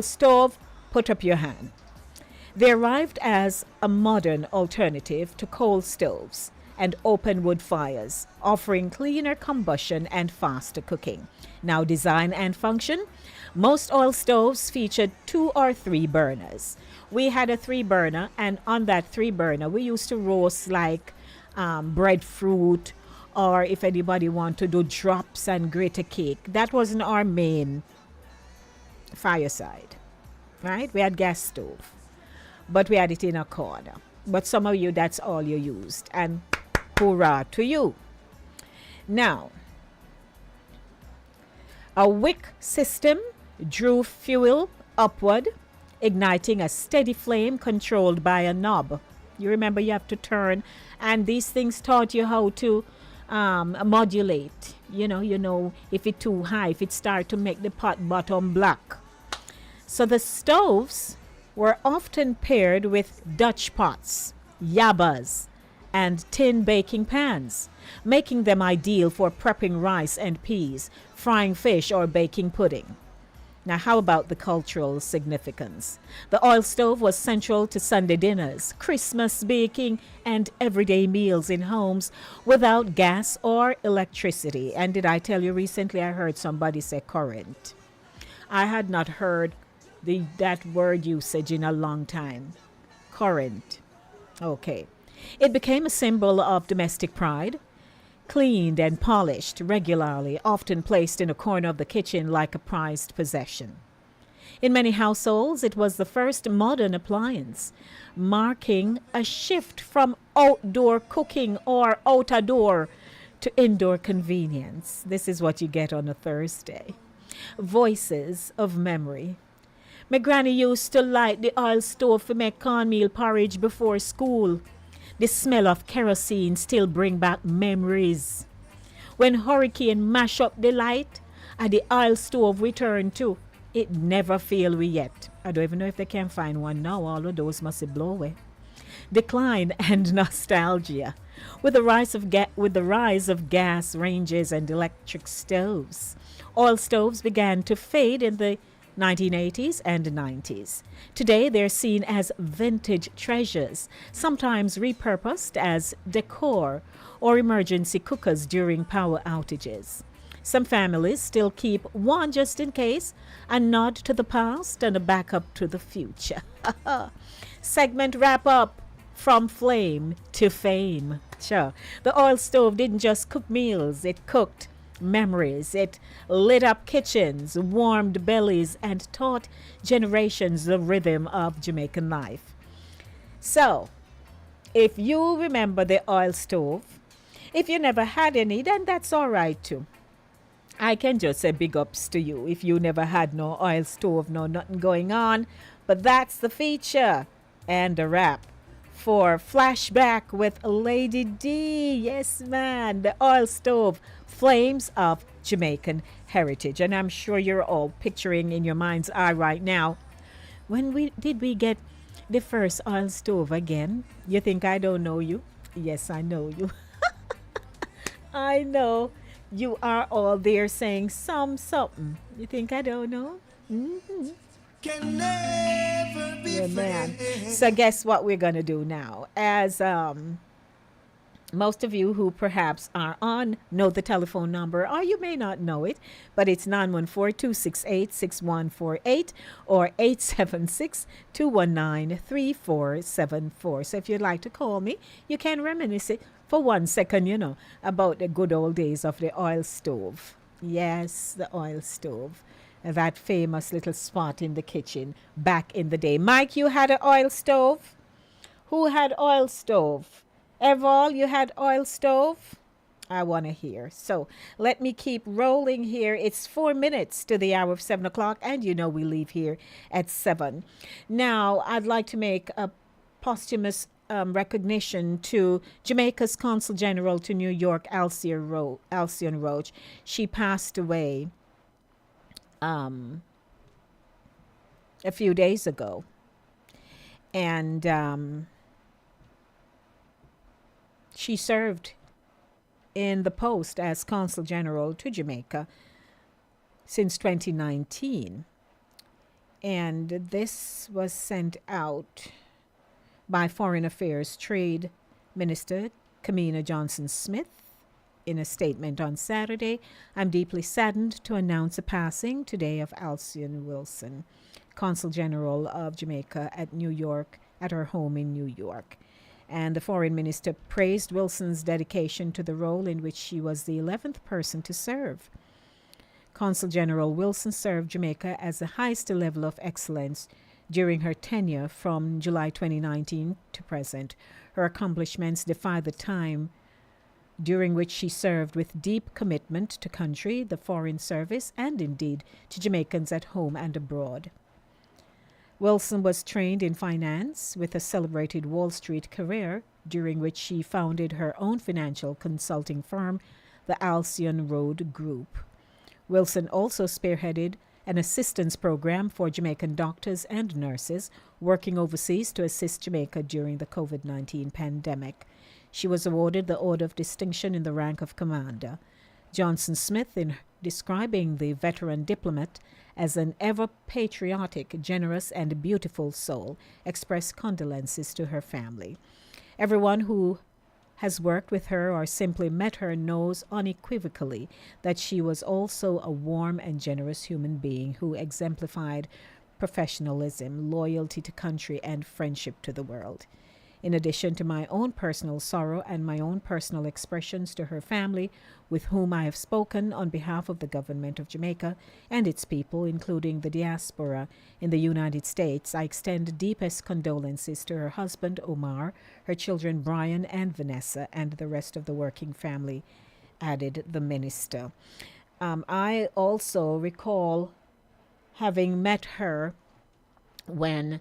stove, put up your hand. They arrived as a modern alternative to coal stoves and open wood fires, offering cleaner combustion and faster cooking. Now, design and function. Most oil stoves featured 2 or 3 burners. We had a 3 burner, and on that 3 burner, we used to roast like breadfruit, or if anybody want to do drops and grate a cake. That wasn't our main fireside, right? We had gas stove, but we had it in a corner. But some of you, that's all you used, and hurrah to you. Now, a wick system drew fuel upward, igniting a steady flame controlled by a knob. You remember you have to turn, and these things taught you how to modulate. You know, if it's too high, if it start to make the pot bottom black. So the stoves were often paired with Dutch pots, yabbas, and tin baking pans, making them ideal for prepping rice and peas, frying fish, or baking pudding. Now, how about the cultural significance? The oil stove was central to Sunday dinners, Christmas baking, and everyday meals in homes without gas or electricity. And did I tell you recently I heard somebody say current? I had not heard that word usage in a long time. Current. Okay. It became a symbol of domestic pride, cleaned and polished regularly, often placed in a corner of the kitchen like a prized possession. In many households, it was the first modern appliance, marking a shift from outdoor cooking or out-a-door to indoor convenience. This is what you get on a Thursday. Voices of memory. My granny used to light the oil stove to make cornmeal porridge before school. The smell of kerosene still bring back memories. When hurricane mash up the light, and the oil stove return to, it never fail we yet. I don't even know if they can find one now. All of those must have blown away. Decline and nostalgia. With the rise of gas ranges and electric stoves, oil stoves began to fade in the 1980s and 90s. Today, they're seen as vintage treasures, sometimes repurposed as decor or emergency cookers during power outages. Some families still keep one just in case, a nod to the past and a backup to the future. Segment wrap up. From flame to fame. Sure. The oil stove didn't just cook meals, it cooked memories. It lit up kitchens, warmed bellies, and taught generations the rhythm of Jamaican life. So, if you remember the oil stove, if you never had any, then that's all right too. I can just say big ups to you if you never had no oil stove, no nothing going on. But that's the feature and a wrap for Flashback with Lady D. Yes, man, the oil stove, flames of Jamaican heritage. And I'm sure you're all picturing in your mind's eye right now, when did we get The first oil stove again. You think I don't know you? Yes, I know you. I know you are all there saying something. You think I don't know? Mm-hmm. Can never be Yeah, man. friends. So guess what we're gonna do now? As most of you who perhaps are on know the telephone number, or you may not know it, but it's 914-268-6148 or 876-219-3474. So if you'd like to call me, you can reminisce it for 1 second, about the good old days of the oil stove. Yes, the oil stove. That famous little spot in the kitchen back in the day. Mike, you had an oil stove? Who had oil stove? Evol, you had oil stove? I want to hear. So let me keep rolling here. It's 4 minutes to the hour of 7 o'clock, and we leave here at 7. Now, I'd like to make a posthumous recognition to Jamaica's Consul General to New York, Alcyon Roach. She passed away a few days ago. And she served in the post as Consul General to Jamaica since 2019. And this was sent out by Foreign Affairs Trade Minister Kamina Johnson-Smith in a statement on Saturday. I'm deeply saddened to announce the passing today of Alcyon Wilson, Consul General of Jamaica at her home in New York. And the foreign minister praised Wilson's dedication to the role in which she was the 11th person to serve. Consul General Wilson served Jamaica as the highest level of excellence during her tenure from July 2019 to present. Her accomplishments defy the time during which she served with deep commitment to country, the foreign service, and indeed to Jamaicans at home and abroad. Wilson was trained in finance with a celebrated Wall Street career, during which she founded her own financial consulting firm, the Alcyon Road Group. Wilson also spearheaded an assistance program for Jamaican doctors and nurses working overseas to assist Jamaica during the COVID-19 pandemic. She was awarded the Order of Distinction in the rank of Commander. Johnson-Smith, in describing the veteran diplomat as an ever-patriotic, generous, and beautiful soul, expressed condolences to her family. Everyone who has worked with her or simply met her knows unequivocally that she was also a warm and generous human being who exemplified professionalism, loyalty to country, and friendship to the world. In addition to my own personal sorrow and my own personal expressions to her family, with whom I have spoken on behalf of the government of Jamaica and its people, including the Diaspora in the United States, I extend deepest condolences to her husband, Omar, her children, Brian and Vanessa, and the rest of the working family, added the minister. I also recall having met her when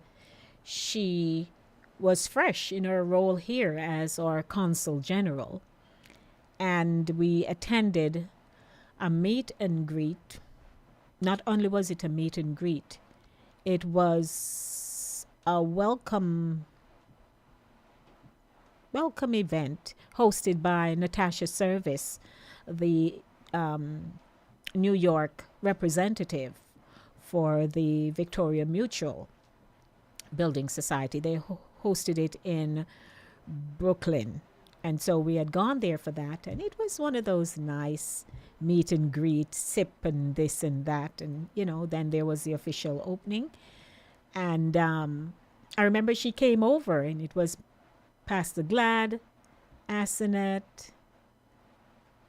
she was fresh in her role here as our Consul General. And we attended a meet and greet. Not only was it a meet and greet, it was a welcome event hosted by Natasha Service, the New York representative for the Victoria Mutual Building Society. They hosted it in Brooklyn. And so we had gone there for that. And it was one of those nice meet and greet, sip and this and that. And, then there was the official opening. And I remember she came over and it was Pastor Glad, Asenet,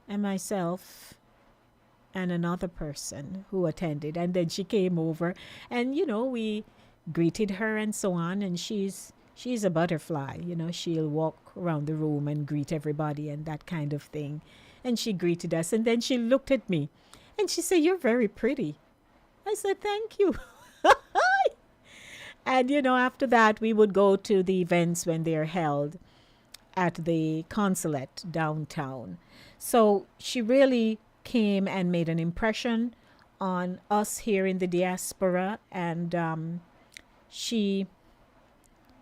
and myself, and another person who attended. And then she came over and, we greeted her and so on. And she's a butterfly, she'll walk around the room and greet everybody and that kind of thing. And she greeted us and then she looked at me and she said, "You're very pretty." I said, "Thank you." And, after that, we would go to the events when they're held at the consulate downtown. So she really came and made an impression on us here in the diaspora. And she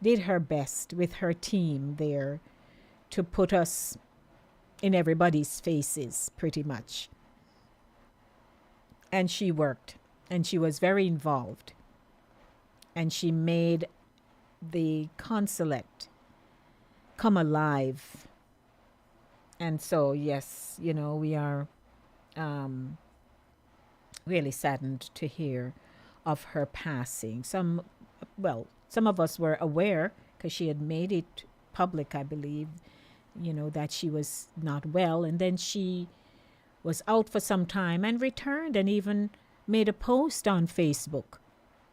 did her best with her team there to put us in everybody's faces, pretty much. And she worked, and she was very involved. And she made the consulate come alive. And so, yes, you know, we are really saddened to hear of her passing. Some of us were aware because she had made it public, I believe, you know, that she was not well. And then she was out for some time and returned and even made a post on Facebook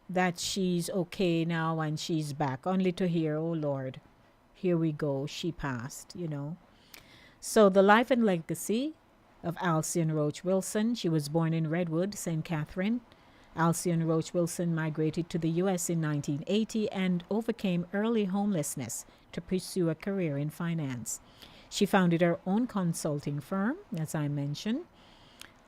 that she's okay now and she's back, only to hear, oh Lord, here we go, she passed, you know. So the life and legacy of Alcyon Roach Wilson. She was born in Redwood, St. Catherine. Alcyon Roach Wilson migrated to the U.S. in 1980 and overcame early homelessness to pursue a career in finance. She founded her own consulting firm, as I mentioned,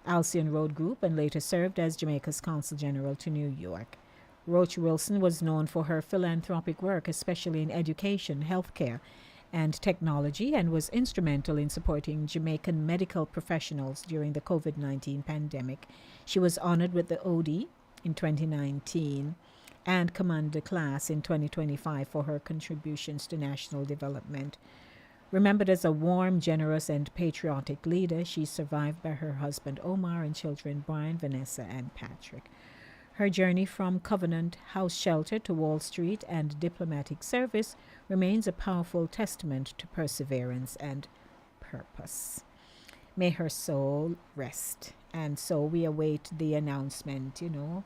Alcyon Road Group, and later served as Jamaica's Consul General to New York. Roach Wilson was known for her philanthropic work, especially in education, healthcare, and technology, and was instrumental in supporting Jamaican medical professionals during the COVID-19 pandemic. She was honored with the OD in 2019 and Commander Class in 2025 for her contributions to national development. Remembered as a warm, generous, and patriotic leader, she's survived by her husband Omar and children Brian, Vanessa, and Patrick. Her journey from Covenant House Shelter to Wall Street and diplomatic service remains a powerful testament to perseverance and purpose. May her soul rest. And so we await the announcement, you know,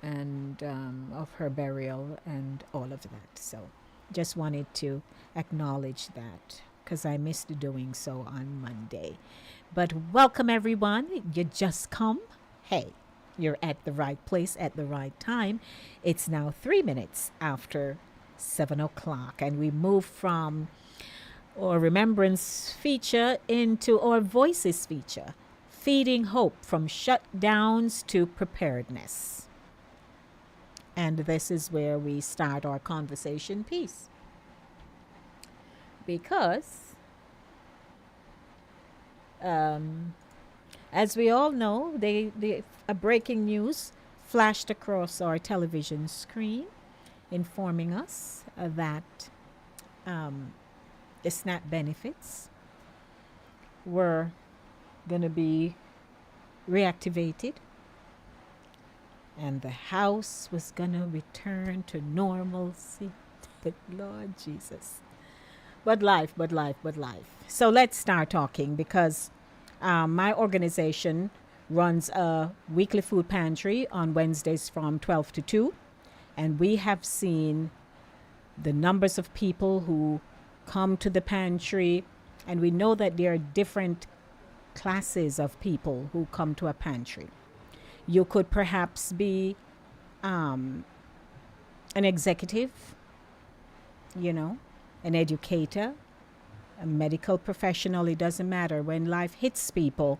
and of her burial and all of that. So just wanted to acknowledge that because I missed doing so on Monday. But welcome, everyone. You just come. Hey, you're at the right place at the right time. It's now 3 minutes after 7 o'clock, and we move from our remembrance feature into our voices feature, feeding hope from shutdowns to preparedness. And this is where we start our conversation piece. Because as we all know, a breaking news flashed across our television screen, informing us that the SNAP benefits were going to be reactivated, and the house was going to return to normalcy. But Lord Jesus. But life. So let's start talking, because my organization runs a weekly food pantry on Wednesdays from 12 to 2. And we have seen the numbers of people who come to the pantry. And we know that there are different classes of people who come to a pantry. You could perhaps be an executive, you know, an educator, a medical professional. It doesn't matter. When life hits people,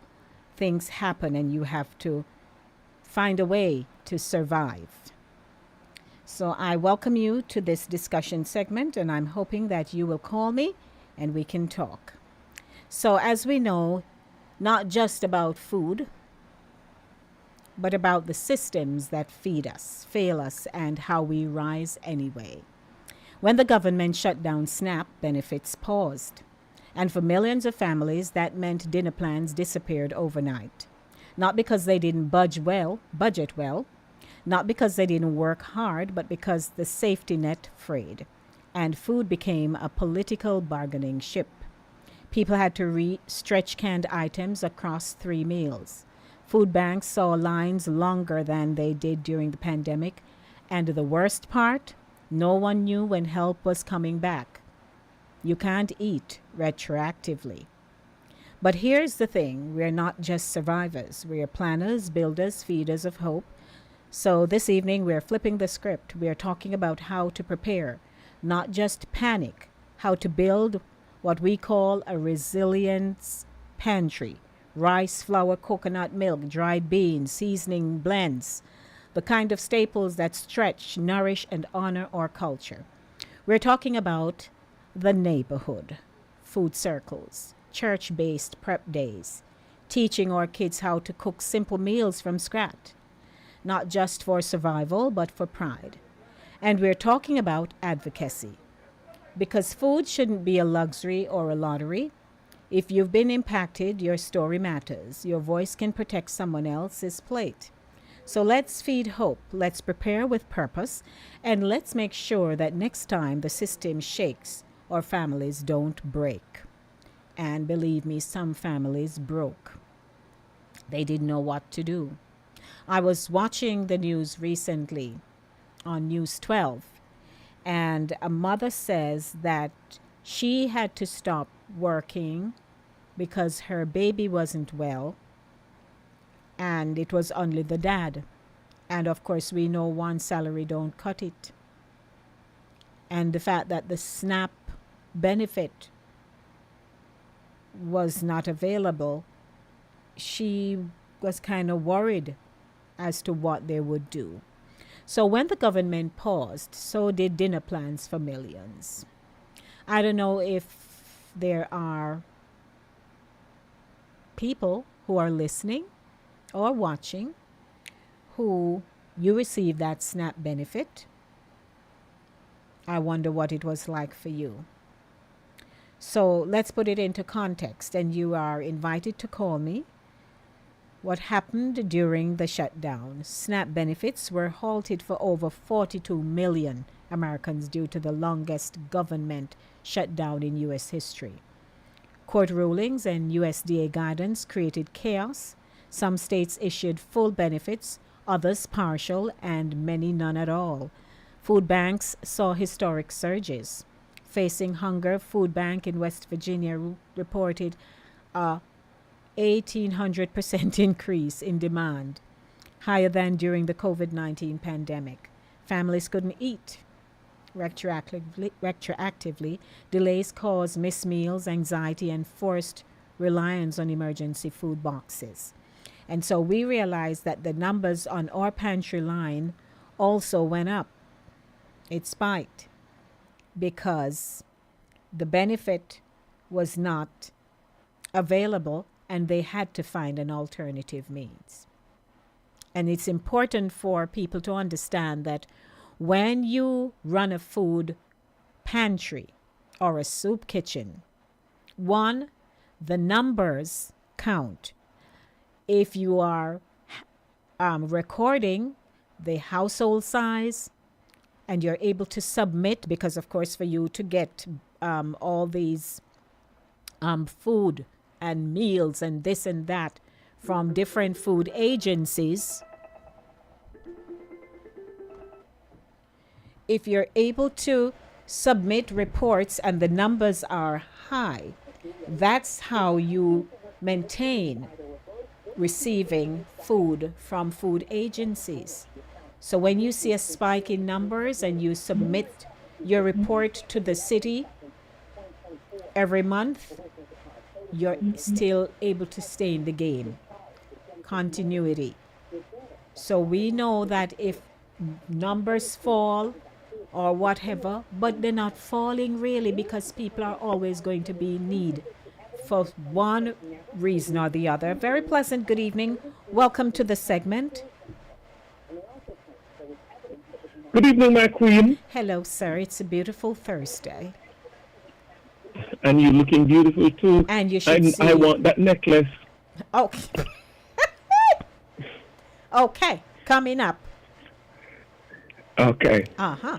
things happen and you have to find a way to survive. So I welcome you to this discussion segment, and I'm hoping that you will call me and we can talk. So as we know, not just about food, but about the systems that feed us, fail us, and how we rise anyway. When the government shut down SNAP, benefits paused. And for millions of families, that meant dinner plans disappeared overnight. Not because they didn't budget well, not because they didn't work hard, but because the safety net frayed, and food became a political bargaining chip. People had to stretch canned items across 3 meals. Food banks saw lines longer than they did during the pandemic, and the worst part, no one knew when help was coming back. You can't eat retroactively. But here's the thing, we're not just survivors. We're planners, builders, feeders of hope. So this evening we're flipping the script. We're talking about how to prepare, not just panic, how to build what we call a resilience pantry. Rice, flour, coconut milk, dried beans, seasoning blends, the kind of staples that stretch, nourish, and honor our culture. We're talking about the neighborhood, food circles, church-based prep days, teaching our kids how to cook simple meals from scratch, not just for survival, but for pride. And we're talking about advocacy, because food shouldn't be a luxury or a lottery. If you've been impacted, your story matters. Your voice can protect someone else's plate. So let's feed hope, let's prepare with purpose, and let's make sure that next time the system shakes, our families don't break. And believe me, some families broke. They didn't know what to do. I was watching the news recently on News 12, and a mother says that she had to stop working because her baby wasn't well, and it was only the dad. And of course, we know one salary don't cut it. And the fact that the SNAP benefit was not available, she was kind of worried as to what they would do. So when the government paused, so did dinner plans for millions. I don't know if there are people who are listening or watching who you received that SNAP benefit. I wonder what it was like for you. So let's put it into context, and you are invited to call me. What happened during the shutdown? SNAP benefits were halted for over 42 million Americans due to the longest government shutdown in U.S. history. Court rulings and USDA guidance created chaos. Some states issued full benefits, others partial, and many none at all. Food banks saw historic surges. Facing hunger, Food Bank in West Virginia reported a 1,800% increase in demand, higher than during the COVID-19 pandemic. Families couldn't eat. Retroactively, delays caused missed meals, anxiety, and forced reliance on emergency food boxes. And so we realized that the numbers on our pantry line also went up. It spiked because the benefit was not available and they had to find an alternative means. And it's important for people to understand that when you run a food pantry or a soup kitchen, one, the numbers count. If you are recording the household size and you're able to submit, because of course for you to get all these food and meals and this and that from different food agencies, if you're able to submit reports and the numbers are high, that's how you maintain receiving food from food agencies. So when you see a spike in numbers and you submit your report to the city every month, you're still able to stay in the game. Continuity. So we know that if numbers fall or whatever, but they're not falling really because people are always going to be in need for one reason or the other. Very pleasant good evening. Welcome to the segment. Good evening, my queen. Hello, sir. It's a beautiful Thursday. And you're looking beautiful too. And you should see. I want that necklace. Okay. Okay, coming up. Okay. Uh-huh.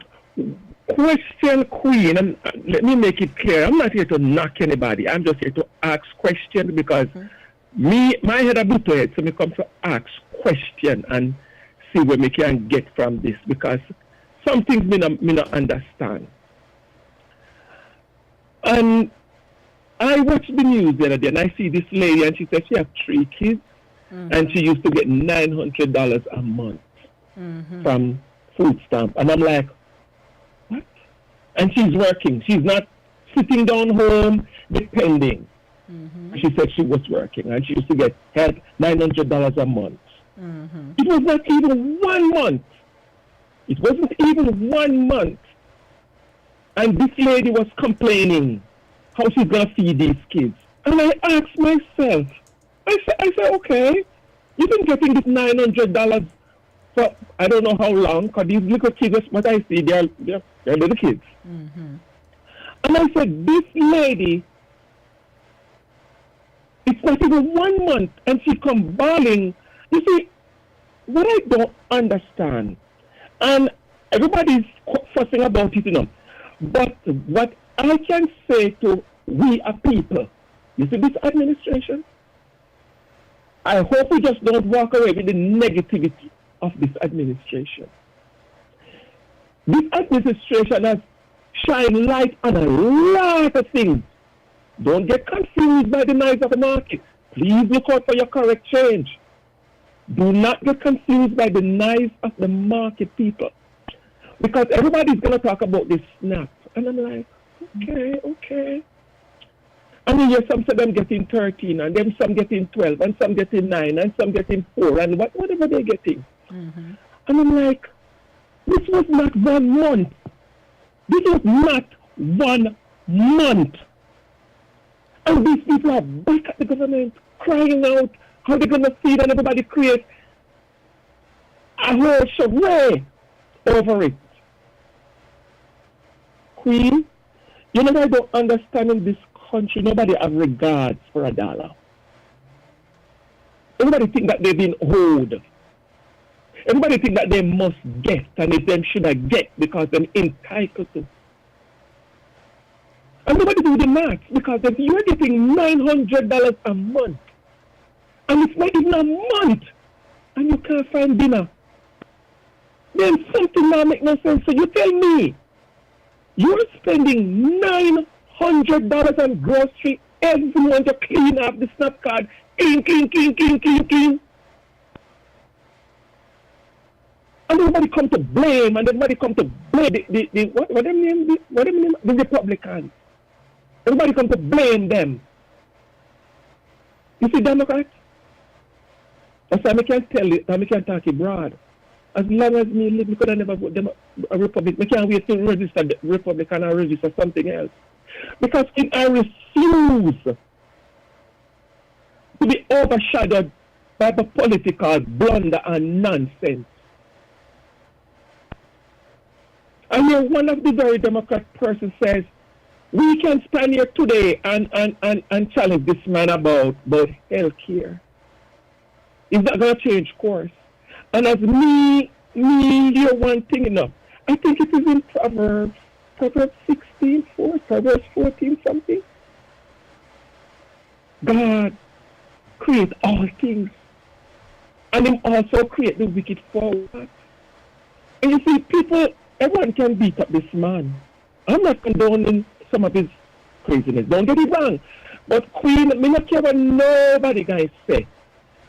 Question, queen, and let me make it clear. I'm not here to knock anybody. I'm just here to ask questions because my head a butt head, so me come to ask question and see where me can get from this because some things me not understand. And I watched the news the other day and I see this lady and she said she have 3 kids and she used to get $900 a month from food stamp. And I'm like, what? And she's working. She's not sitting down home depending. She said she was working and she used to get $900 a month. It was not even 1 month. It wasn't even 1 month. And this lady was complaining how she's going to feed these kids. And I asked myself, I said, okay, you've been getting this $900 for I don't know how long, because these little kids, what I see, they're little kids. And I said, this lady, it's not even 1 month, and she come bawling. You see, what I don't understand, and everybody's fussing about it, but what I can say to we are people, you see this administration, I hope we just don't walk away with the negativity of this administration. This administration has shined light on a lot of things. Don't get confused by the noise of the market. Please look out for your correct change. Do not get confused by the noise of the market, people. Because everybody's going to talk about this snap. And I'm like, okay. I mean, yes, some of them getting 13, and then some getting 12, and some getting 9, and some getting 4, and whatever they're getting. And I'm like, this was not 1 month. This was not 1 month. And these people are back at the government crying out how they're going to feed, and everybody creates a whole charade over it. Queen, you know what I don't understand in this country? Nobody have regards for a dollar. Everybody think that they've been owed. Everybody think that they must get, and if them should have get because they're entitled to. And nobody do the math, because if you're getting $900 a month, and it's not even a month, and you can't find dinner, then something now make no sense. So you tell me, you're spending $900 on grocery every month to clean up the snap card, clean. And everybody come to blame, the what them name? The Republicans. Everybody come to blame them. You see, Democrats? That's why I can't tell it, I can't talk it broad. As long as me live, we could have never vote them a Republican. We can't wait to register the Republican or register something else. Because I refuse to be overshadowed by the political blunder and nonsense. And here one of the very Democrat persons says, we can stand here today and challenge this man about health care. Is that going to change course? And as me hear one thing enough. I think it is in Proverbs 16, Proverbs 14 something. God create all things. And him also create the wicked forward. And you see, people, everyone can beat up this man. I'm not condoning some of his craziness. Don't get it wrong. But Queen, me not care what nobody guys say.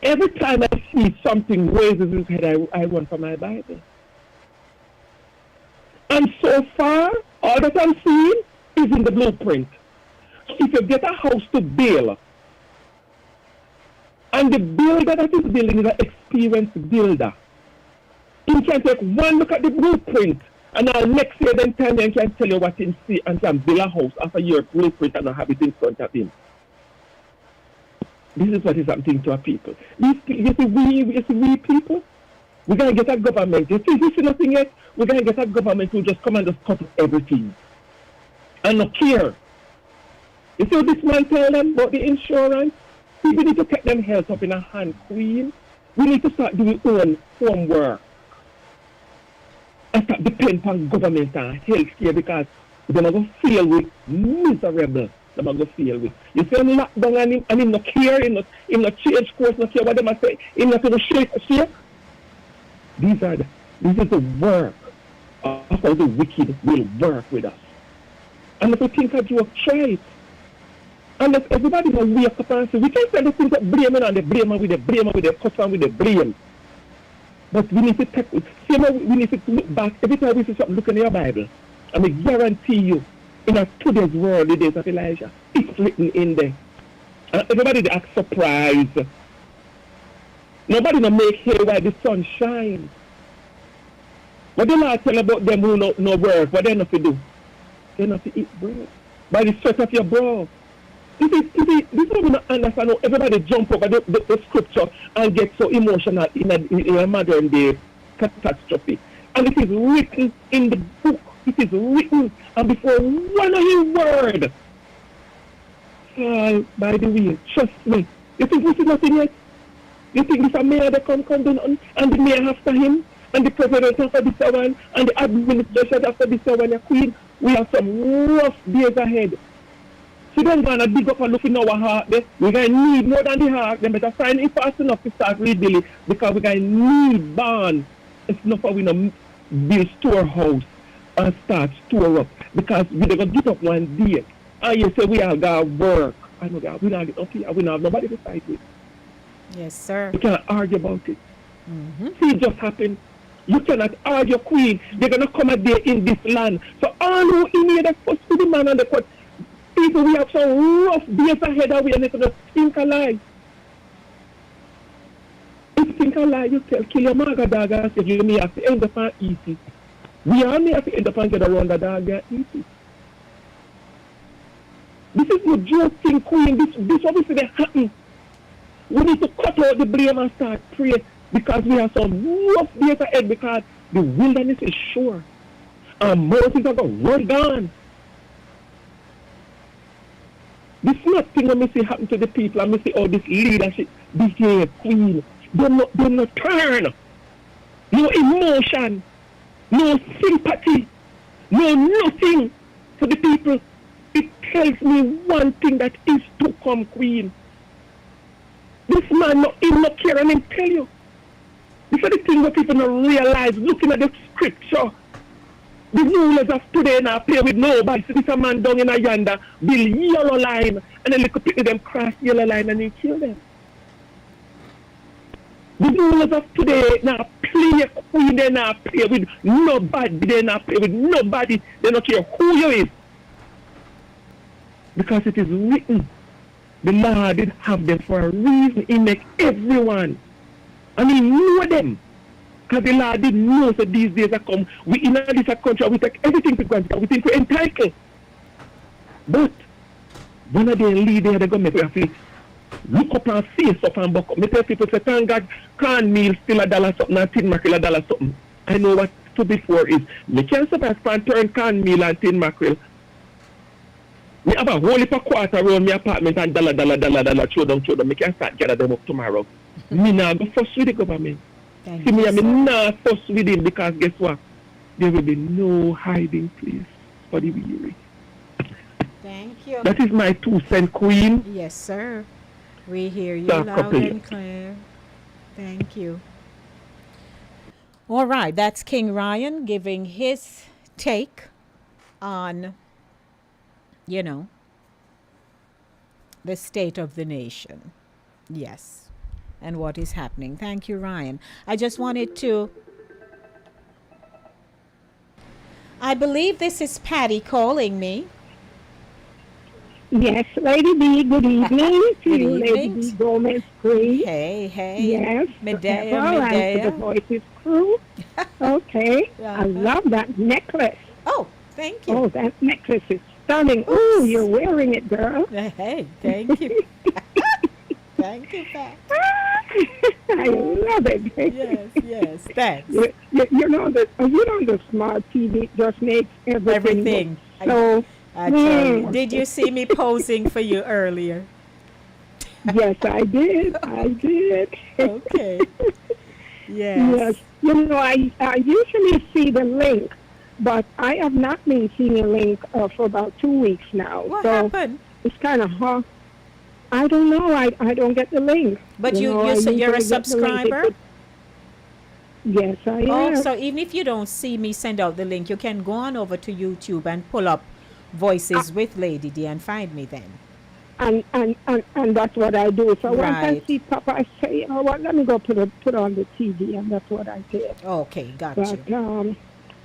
Every time I see something raises his head, I run for my Bible. And so far, all that I'm seeing is in the blueprint. So if you get a house to build, and the builder that is building is an experienced builder, he can take one look at the blueprint, and now next year then time he can tell you what he see and can build a house after your blueprint and not have it in front of him. This is what is happening to our people. You see, we people, we're going to get a government. You see nothing yet? We're going to get a government who just come and just cut everything. And not care. You see what this man tell them about the insurance? We need to take them health up in a hand, Queen. We need to start doing own homework. And start depending on government and health care, because they're going to feel with miserable. They're going to feel with. You see him lockdown and him not care, him not change course, not care what they say, him not to shake. This is the work of how the wicked will work with us. And if we think a joke, try it. Unless everybody will wake up and say, we can't say the things that blame and they blame with the blame with the custom with the blame. But we need to take it. We need to look back. Every time we see something, look in your Bible. And I guarantee you, in our today's world, the days of Elijah, it's written in there. And everybody they act surprised Nobody no make hay while the sun shines. What the Lord tell about them who no work? What they not to do? They not to eat bread. By the sweat of your brow. This is this one we not understand how everybody jump over the scripture and get so emotional in a modern day catastrophe. And it is written in the book. It is written, and before one of his word fall by the way. Trust me. You think this is nothing yet? You think this a mayor that come do nothing, and the mayor after him, and the president after this one, and the administration after this one, the queen? We have some rough days ahead. So don't go and dig up and look in our heart. We're going to need more than the heart. They better find it fast enough to start rebuilding, because we're going to need barn. It's not for we no build storehouse and start store up, because we're going to give up one day. And you say we are going to work. I know that we not get okay. We don't have nobody to fight with. Yes, sir. You can't argue about it. See, it just happened. You cannot argue, queen. They're going to come a day in this land. So all who in here that fuss with the man and the court, people, we have some rough days ahead of we, and it's going to think alive. If think alive, you tell, kill your maga dog and say, you may have to end up and eat it. We all may have to end up and get around the dog and eat it. This is no joke thing, queen. This obviously they happen. We need to cut out the blame and start praying, because we have some rough days ahead, because the wilderness is sure. And Moses are going to run down. This not thing that I see happen to the people, and I see all this leadership, this queen. They not turn. No emotion, no sympathy, no nothing for the people. It tells me one thing, that is to come, queen. This man not care, and him tell you. This is the thing that people don't realize, looking at the scripture. The rulers of today now play with nobody. So this a man down in a yonder build yellow line, and then little people them cross yellow line and they kill them. The rulers of today now play queen, they now play with nobody, they now play with nobody, they don't care who you is. Because it is written, the Lord did have them for a reason. He make everyone. And he knew them. Because the Lord didn't know that these days are come. We in this country, we take everything for granted. We think we're entitled. But one of them lead there, they're going to make us look up and face up and buck up. Me tell people, say, thank God, corn meal still $1 something and tin mackerel $1 something. I know what to before is. Me can't surprise and turn corn meal and tin mackerel. Me have a whole heap of quarter around my apartment and dollar, throw them. Me can start gather them up tomorrow. Me now go fuss with the government. See me, I'm not fuss with him, because guess what? There will be no hiding place for the weary. Thank you. That is my 2 cent, queen. Yes, sir. We hear you Stop loud copying. and clear. Thank you. All right, that's King Ryan giving his take on, you know, the state of the nation. Yes. And what is happening. Thank you, Ryan. I just wanted to... I believe this is Patty calling me. Yes, Lady B, good evening to Good you, Lady evening. B Gomez Green. Hey, hey. Yes, Medea, forever, and to Medea. the Voices crew. Okay, I love that necklace. Oh, thank you. Oh, that necklace is stunning. Ooh, you're wearing it, girl. Hey, thank you. Thank you, Pat. I love it. Yes, thanks. You know the smart TV just makes everything. Everything. So, Did you see me posing for you earlier? Yes, I did. Okay. Yes. Yes. You know, I usually see the link, but I have not been seeing a link for about 2 weeks now. What so happened? It's kind of hard. I don't know. I don't get the link. But you're a get the link. subscriber? Yes, I am. Oh, so even if you don't see me send out the link, you can go on over to YouTube and pull up Voices with Lady D and find me then. And that's what I do. So once I Right. see Papa, I say, you know what, let me go put on the TV, and that's what I did. Okay, got But, you.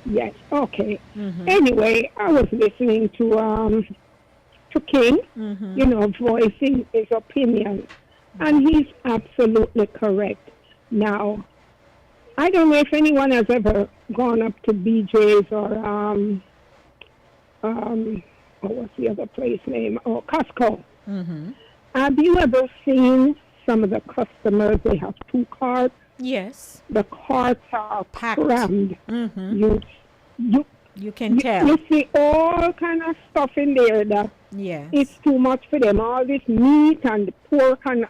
yes, okay. Mhm. Anyway, I was listening to King, Mhm. you know, voicing his opinion, and he's absolutely correct. Now, I don't know if anyone has ever gone up to BJ's or what's the other place name? Oh, Costco. Mm-hmm. Have you ever seen some of the customers? They have 2 carts. Yes. The carts are Packed. crammed. Mm-hmm. You can tell. You see all kind of stuff in there that Yes. it's too much for them. All this meat and the pork and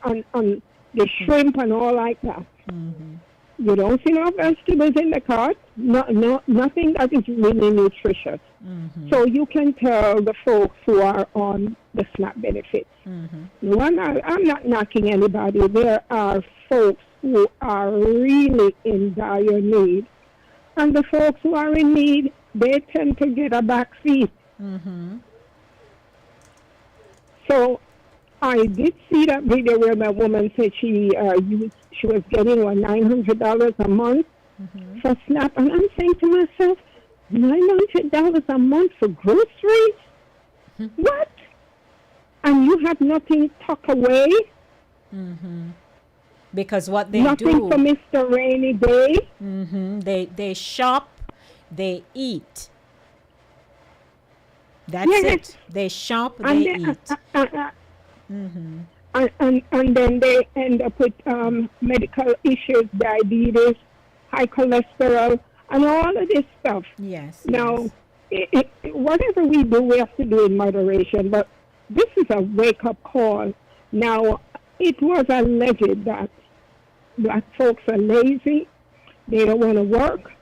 the shrimp and all like that. Mm-hmm. You don't see no vegetables in the cart. No, nothing that is really nutritious. Mm-hmm. So you can tell the folks who are on the SNAP benefits. Mm-hmm. I'm not knocking anybody. There are folks who are really in dire need. And the folks who are in need, they tend to get a back seat. Mm-hmm. So I did see that video where that woman said she was getting $900 a month for SNAP. And I'm saying to myself, $900 a month for groceries? What? And you have nothing tucked away? Mm-hmm. Because what they Nothing do, for Mr. Rainy Day? mm-hmm, they shop, they eat. That's Yes. it. They shop, And they they- eat. Mm-hmm. And then they end up with medical issues, diabetes, high cholesterol, and all of this stuff. Yes. Now, whatever we do, we have to do in moderation. But this is a wake-up call. Now, it was alleged that black folks are lazy, they don't want to work,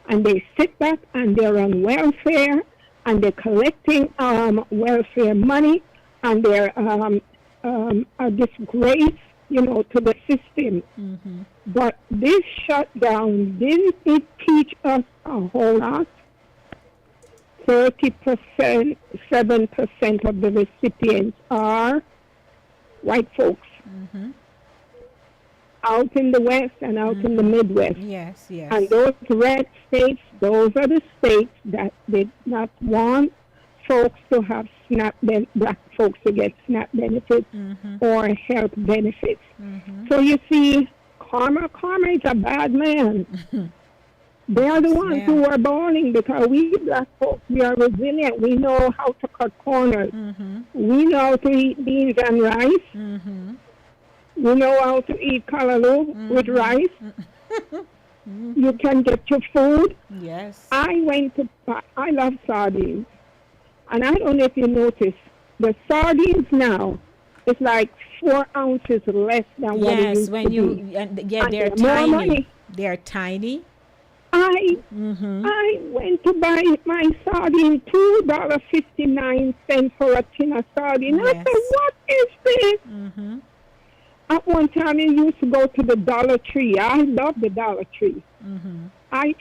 and they sit back and they're on welfare, and they're collecting welfare money, and they're a disgrace, to the system. Mm-hmm. But this shutdown, didn't it teach us a whole lot? 30%, 7% of the recipients are white folks. Mm-hmm. Out in the West and out in the Midwest. Yes, yes. And those red states, those are the states that did not want folks to have black folks to get SNAP benefits or health benefits. So you see, karma is a bad man. They are the ones who are balling because we black folks, we are resilient. We know how to cut corners. We know how to eat beans and rice. We know how to eat callaloo with rice. You can get your food. Yes. I love sardines. And I don't know if you notice, the sardines now is like 4 ounces less than what it used to be. And more they're tiny. money. They're tiny. I went to buy my sardine, $2.59 for a tin of sardine. I said, what is this? At one time, I used to go to the Dollar Tree. I love the Dollar Tree. I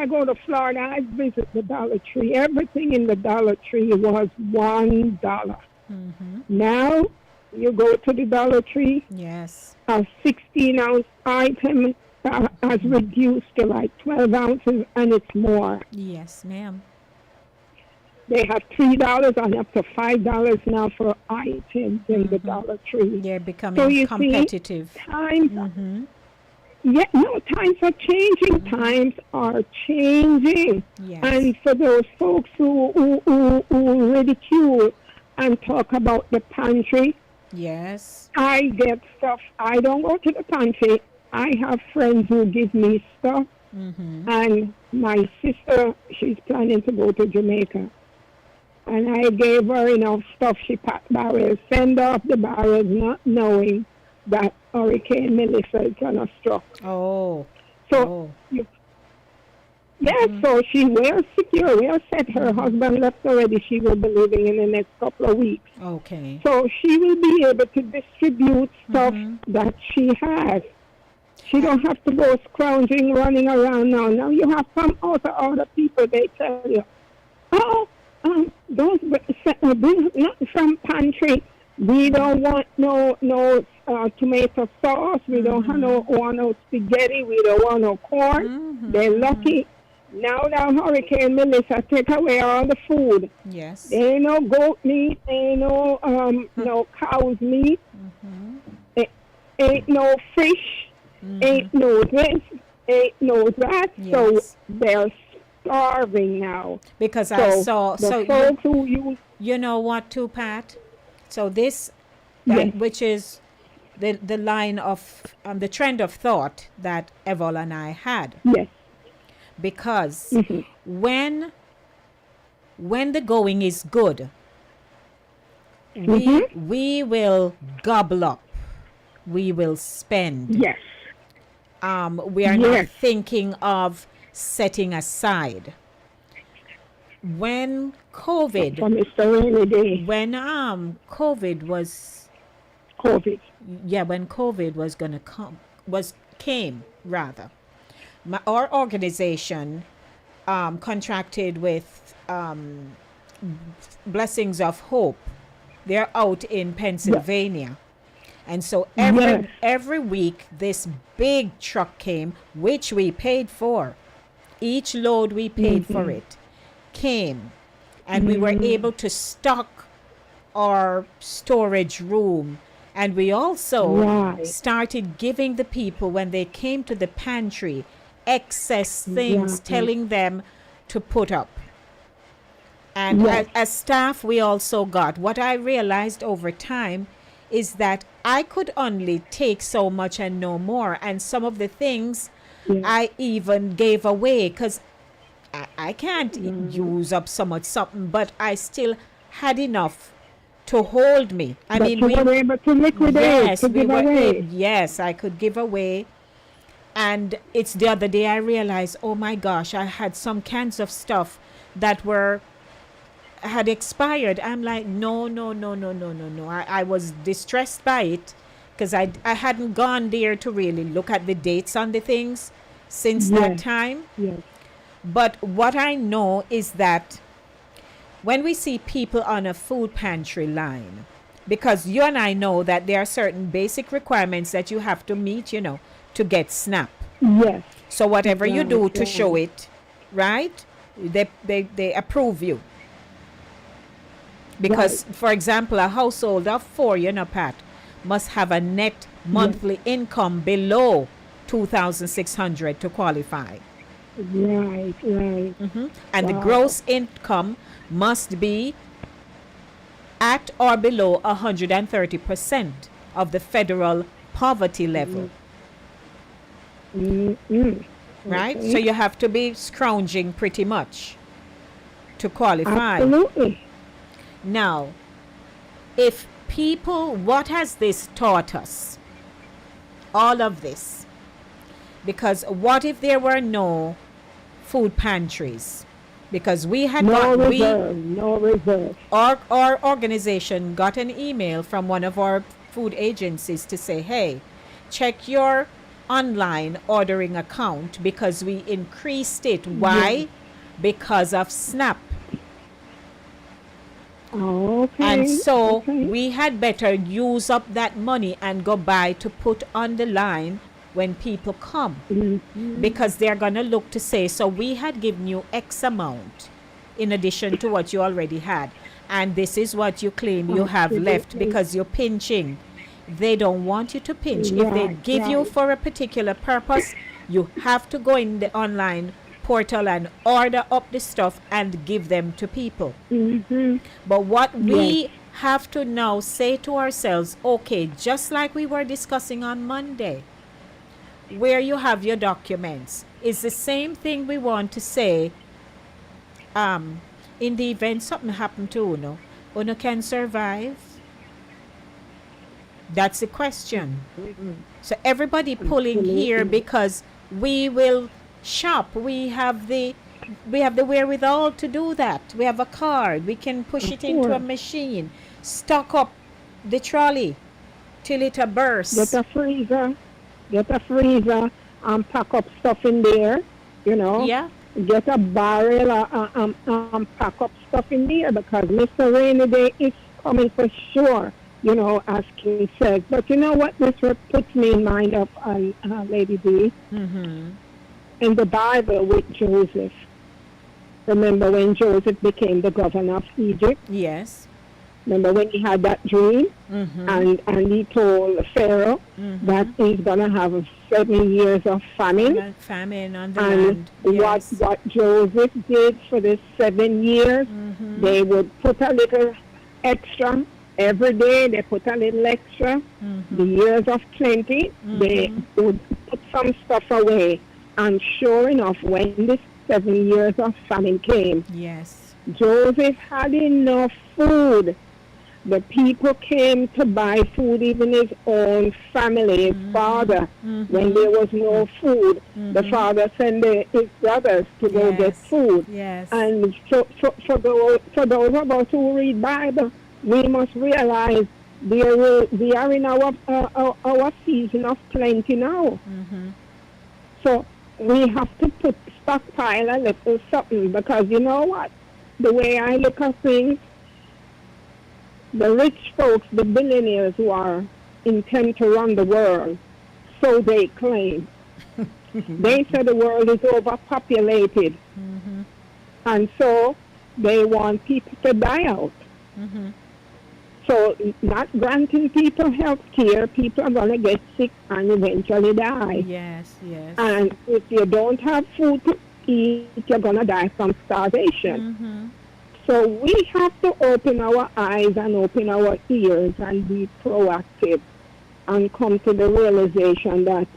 go to Florida, I visit the Dollar Tree. Everything in the Dollar Tree was $1. Now, you go to the Dollar Tree, yes, a 16-ounce item has reduced to like 12 ounces, and it's more. Yes, ma'am. They have $3 and up to $5 now for items in the Dollar Tree. They're becoming So you competitive. See, times are changing. Times are changing. Yes. And for those folks who ridicule and talk about the pantry, yes, I get stuff. I don't go to the pantry. I have friends who give me stuff. And my sister, she's planning to go to Jamaica. And I gave her enough stuff. She packed barrels, send off the barrels, not knowing that Hurricane Melissa is going to struck. Oh. So, so she will secure, well set. Her husband left already. She will be leaving in the next couple of weeks. Okay. So she will be able to distribute stuff that she has. She don't have to go scrounging, running around now. Now you have some other people, they tell you, don't bring nothing from pantry. We don't want no tomato sauce. We don't want no spaghetti. We don't want no corn. They're lucky. Now that Hurricane Melissa take away all the food. Yes. There ain't no goat meat. Ain't no cow's meat. Ain't no fish. ain't no this, ain't no that. Yes. So they're starving now. Because I saw, the so folks who use, you know what too, Pat? So this, Yes. which is the line of, the trend of thought that Evol and I had. yes, Because Mhm. when the going is good, Mhm. we will gobble up, we will spend. yes, We are not Yes. thinking of setting aside. When COVID, for Mr. Rainy Day, when COVID was, COVID. yeah, when COVID was gonna come, came rather, our organization contracted with Blessings of Hope. They're out in Pennsylvania. And so Yes. every week this big truck came, which we paid for. Each load we paid for it came. And we were able to stock our storage room. And we also Right. started giving the people, when they came to the pantry, excess things, Right. telling them to put up. And Yes. as staff, we also got, what I realized over time is that I could only take so much and no more. And some of the things I even gave away because I can't use up so much something, but I still had enough to hold me. I But mean, you were able to liquidate, yes, to we give were away. yes, I could give away. And it's the other day I realized, oh my gosh, I had some cans of stuff that had expired. I'm like, no. I was distressed by it because I hadn't gone there to really look at the dates on the things since that Yes. time. Yes. But what I know is that when we see people on a food pantry line, because you and I know that there are certain basic requirements that you have to meet, to get SNAP. Yes. So whatever you do Right, to show it, right, they approve you. Because, for example, a household of 4, Pat, must have a net monthly income below 2,600 to qualify. Right, right. And the Wow. gross income must be at or below 130% of the federal poverty level. Right? Okay. So you have to be scrounging pretty much to qualify. Absolutely. Now, if people, what has this taught us? All of this. Because what if there were no food pantries? Because we had No reserve. Our organization got an email from one of our food agencies to say, hey, check your online ordering account because we increased it. Why? Because of SNAP. Okay. And so we had better use up that money and go buy to put on the line when people come. Because they're going to look to say, so we had given you X amount in addition to what you already had. And this is what you claim you have left because you're pinching. They don't want you to pinch. If they Right, give you right. for a particular purpose, you have to go in the online portal and order up the stuff and give them to people. But what we have to now say to ourselves, okay, just like we were discussing on Monday, where you have your documents, is the same thing we want to say in the event something happened to Uno can survive. That's the question. So everybody pulling here because we will shop. We have the wherewithal to do that. We have a card. We can push it into a machine. Stock up the trolley till it bursts. Get a freezer and pack up stuff in there, Yeah. Get a barrel and pack up stuff in there because Mr. Rainy Day is coming for sure, as King says. But you know what this puts me in mind of, Lady D? In the Bible with Joseph. Remember when Joseph became the governor of Egypt? Yes. Remember when he had that dream, and he told Pharaoh that he's gonna have 7 years of famine. Famine on the And land. Yes. what Joseph did for the 7 years, they would put a little extra every day. They put a little extra. The years of plenty, they would put some stuff away. And sure enough, when the 7 years of famine came, Yes. Joseph had enough food. The people came to buy food, even his own family, his father. When there was no food, the father sent his brothers to go get food. Yes. And for those of us who read Bible, we must realize we are in our season of plenty now. So we have to stockpile a little something, because you know what? The way I look at things, the rich folks, the billionaires who are intent to run the world, so they claim. They say the world is overpopulated. And so they want people to die out. So not granting people health care, people are going to get sick and eventually die. Yes, yes. And if you don't have food to eat, you're going to die from starvation. So we have to open our eyes and open our ears and be proactive and come to the realization that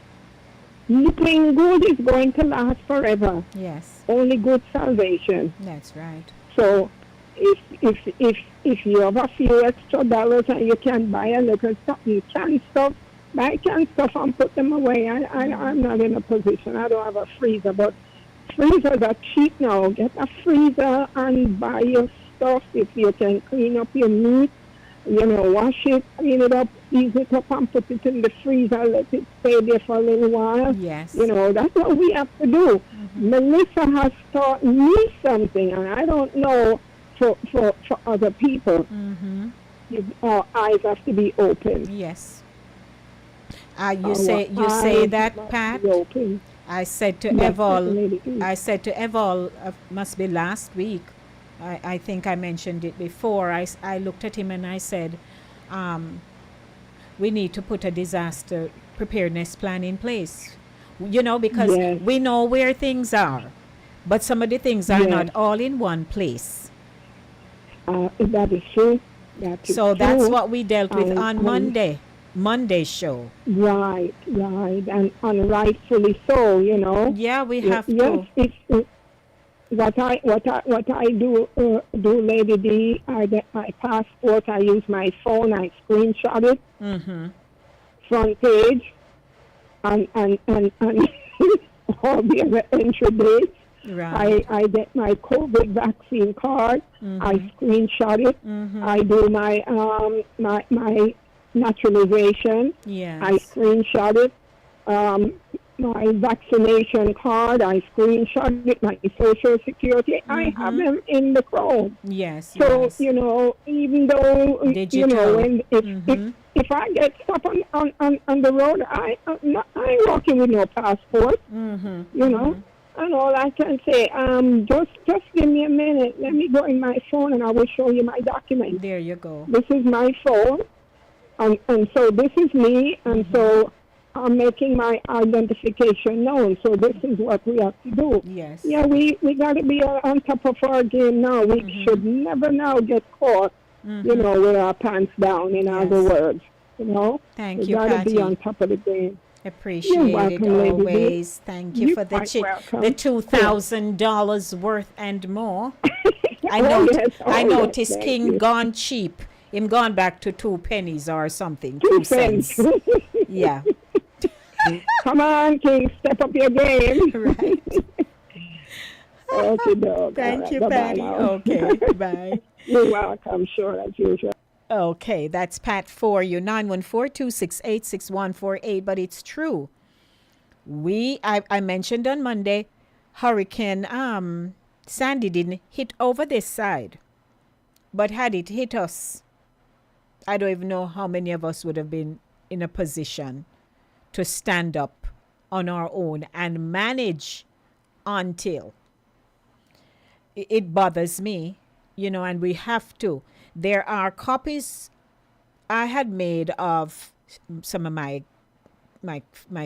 nothing good is going to last forever. Yes. Only good salvation. That's right. So if you have a few extra dollars and you can buy a little something, canned stuff, buy canned stuff and put them away. I'm not in a position. I don't have a freezer, but freezers are cheap now. Get a freezer and buy your stuff. If you can clean up your meat, wash it, clean it up, ease it up and put it in the freezer, let it stay there for a little while. Yes. That's what we have to do. Melissa has taught me something, and I don't know for other people. Our eyes have to be open. Yes. You say that, Pat? Open. I said to Yes, Evol, must be last week. I think I mentioned it before. I looked at him and I said, we need to put a disaster preparedness plan in place. Because we know where things are, but some of the things are not all in one place. That is true. So that's what we dealt with on Monday's show. Right, and rightfully so. Yeah, we have to. Yes, what I do, Lady D, I get my passport. I use my phone. I screenshot it. Front page, and all the other entry dates. Right. I get my COVID vaccine card. I screenshot it. I do my my naturalization. Yes. I screenshot it. My vaccination card, I screenshot it. My social security, I have them in the Chrome. Yes. So even though Digital. if I get stuff on the road, I ain't walking with no passport. And all I can say, just give me a minute. Let me go in my phone and I will show you my document. There you go. This is my phone, and so this is me, and so I'm making my identification known. So this is what we have to do. Yes. Yeah, we got to be on top of our game now. We should never now get caught, with our pants down, in other words. Thank we you, got to Patty. be on top of the game. Appreciate welcome, it Lady always. D. Thank you You're for the quite welcome. the $2,000 worth and more. I yes, noticed thank King you. gone cheap. Him gone back to 2 pennies or something. 2 cents. cents. Yeah. Come on, King, step up your game. Right. Okay, dog. Thank All you, right, bye-bye Patty. now. Okay, bye. You're welcome, sure, as usual. Okay, that's Pat for you. 914-268-6148. But it's true. I mentioned on Monday, Hurricane Sandy didn't hit over this side. But had it hit us, I don't even know how many of us would have been in a position to stand up on our own and manage until. It bothers me and we have to. There are copies I had made of some of my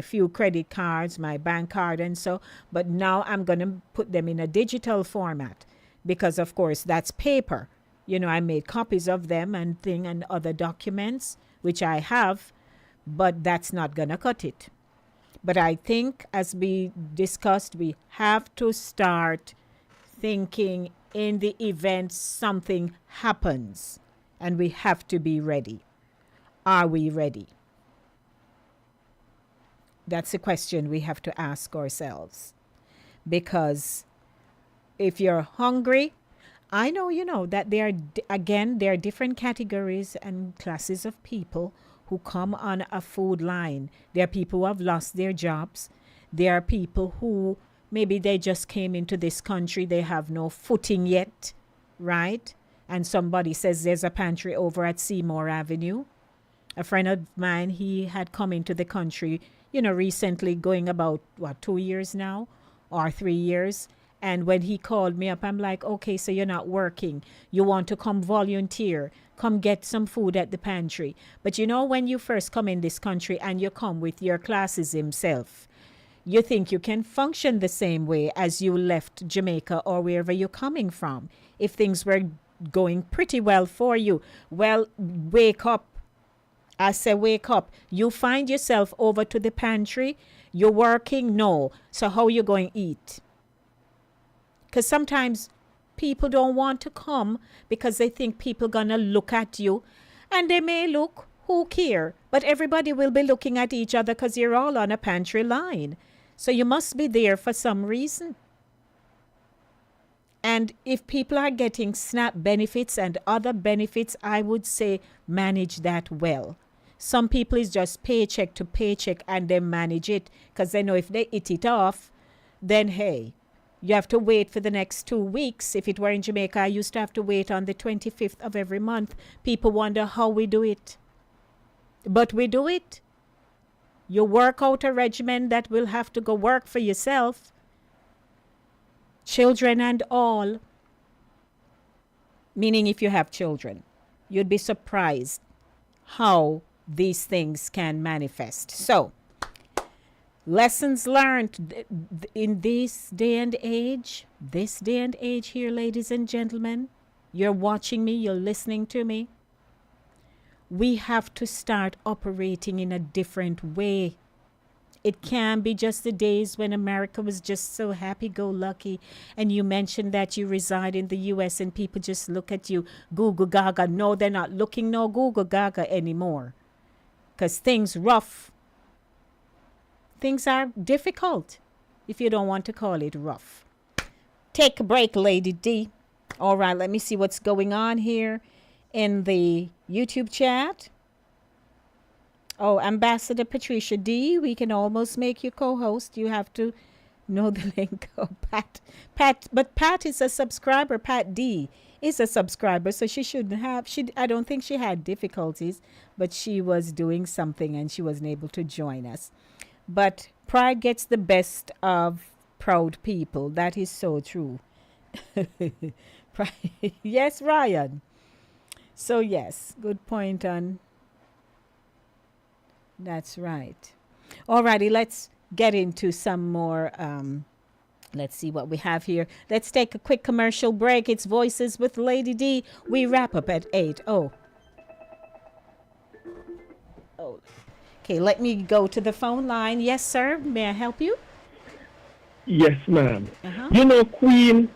few credit cards, my bank card and so, but now I'm going to put them in a digital format because of course that's paper. I made copies of them and other documents which I have, but that's not going to cut it. But I think, as we discussed, we have to start thinking in the event something happens, and we have to be ready. Are we ready? That's a question we have to ask ourselves. Because if you're hungry, I know, that there are different categories and classes of people who come on a food line. There are people who have lost their jobs. There are people who maybe they just came into this country. They have no footing yet, right? And somebody says there's a pantry over at Seymour Avenue. A friend of mine, he had come into the country, recently, going about, 2 years now or 3 years. And when he called me up, I'm like, okay, so you're not working. You want to come volunteer, come get some food at the pantry. But when you first come in this country and you come with your classes himself, you think you can function the same way as you left Jamaica or wherever you're coming from. If things were going pretty well for you, well, wake up. I say wake up. You find yourself over to the pantry. You're working? No. So how you going to eat? Because sometimes people don't want to come because they think people going to look at you. And they may look, who care? But everybody will be looking at each other because you're all on a pantry line. So you must be there for some reason. And if people are getting SNAP benefits and other benefits, I would say manage that well. Some people is just paycheck to paycheck and they manage it because they know if they eat it off, then hey, you have to wait for the next 2 weeks. If it were in Jamaica, I used to have to wait on the 25th of every month. People wonder how we do it. But we do it. You work out a regimen that will have to go work for yourself. Children and all. Meaning if you have children, you'd be surprised how these things can manifest. So, lessons learned in this day and age here, ladies and gentlemen. You're watching me, you're listening to me. We have to start operating in a different way. It can be just the days when America was just so happy-go-lucky, and you mentioned that you reside in the U.S. and people just look at you, Google Gaga. No, they're not looking no Google Gaga anymore, because things rough. Things are difficult, if you don't want to call it rough. Take a break, Lady D. All right, let me see what's going on here in the YouTube chat. Oh, Ambassador Patricia D, we can almost make you co-host. You have to know the link. Oh, but Pat is a subscriber. Pat D is a subscriber, so she shouldn't have. I don't think she had difficulties, but she was doing something and she wasn't able to join us. But pride gets the best of proud people. That is so true. Yes, Ryan. So, yes, good point on. That's right. Alrighty, let's get into some more. Let's see what we have here. Let's take a quick commercial break. It's Voices with Lady D. We wrap up at 8. Oh. Okay, let me go to the phone line. Yes, sir. May I help you? Yes, ma'am. Queen,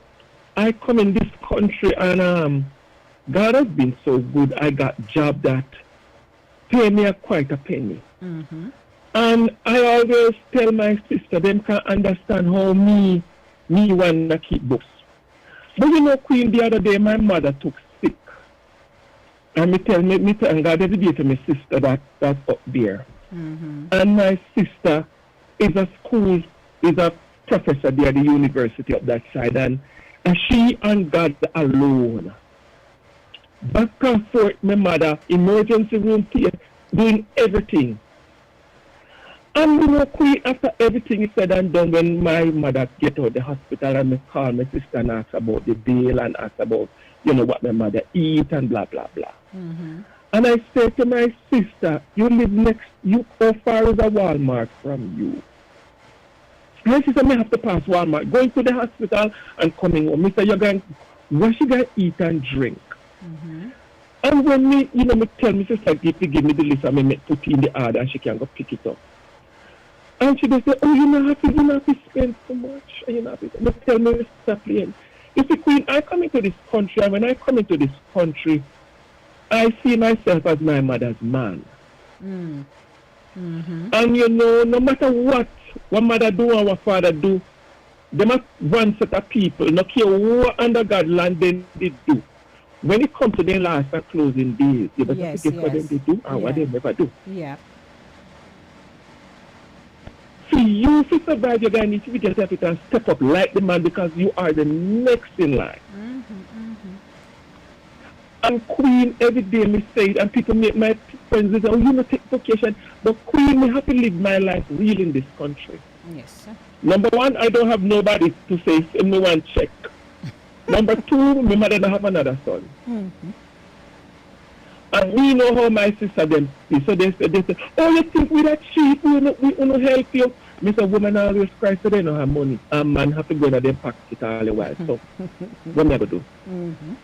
I come in this country and God has been so good. I got job that pay me quite a penny. Mm-hmm. And I always tell my sister, them can't understand how me want to keep books. But Queen, the other day my mother took sick. And me tell God every day to my sister that's up there. Mm-hmm. And my sister is a professor there at the university of that side. And she and God alone. Back and forth, my mother, emergency room care, doing everything. And you know, Queen, after everything is said and done, when my mother get out of the hospital and me call my sister and ask about the bill and ask about, you know, what my mother eat and blah, blah, blah. Mm-hmm. And I said to my sister, you live next, how far is a Walmart from you? And she said, I have to pass Walmart, going to the hospital and coming home. Mr. You're going, what she going to eat and drink? Mm-hmm. And when me, you know, me tell me sister, give me the list and me put in the order and she can go pick it up. And she just say, oh, you not have to spend so much. And you not have to. But tell me, Mr. Plain, you see, Queen, I come into this country, and when I come into this country, I see myself as my mother's man. Mm. Mm-hmm. And you know, no matter what mother do or what father do, they must one set of people, no care what under God land they do. When it comes to their last and closing days, you better Yes, forget what yes. they do and what they never do. Yeah. For you to survive, you're going to need to get up and step up like the man because you are the next in line. Mm-hmm, mm-hmm. And Queen, every day me say it, and people make my friends say, oh, you know, take vacation. But Queen, me have to live my life real in this country. Yes, sir. Number one, I don't have nobody to say, send me one check. Number two, my mother don't have another son. Mm-hmm. And we know how my sister them is. So they say, oh, you think we that cheap, we don't help you. Mr. Woman always cry, so they don't have money. And man have to go to their pocket all the while. So, what am I going to do? Mm-hmm.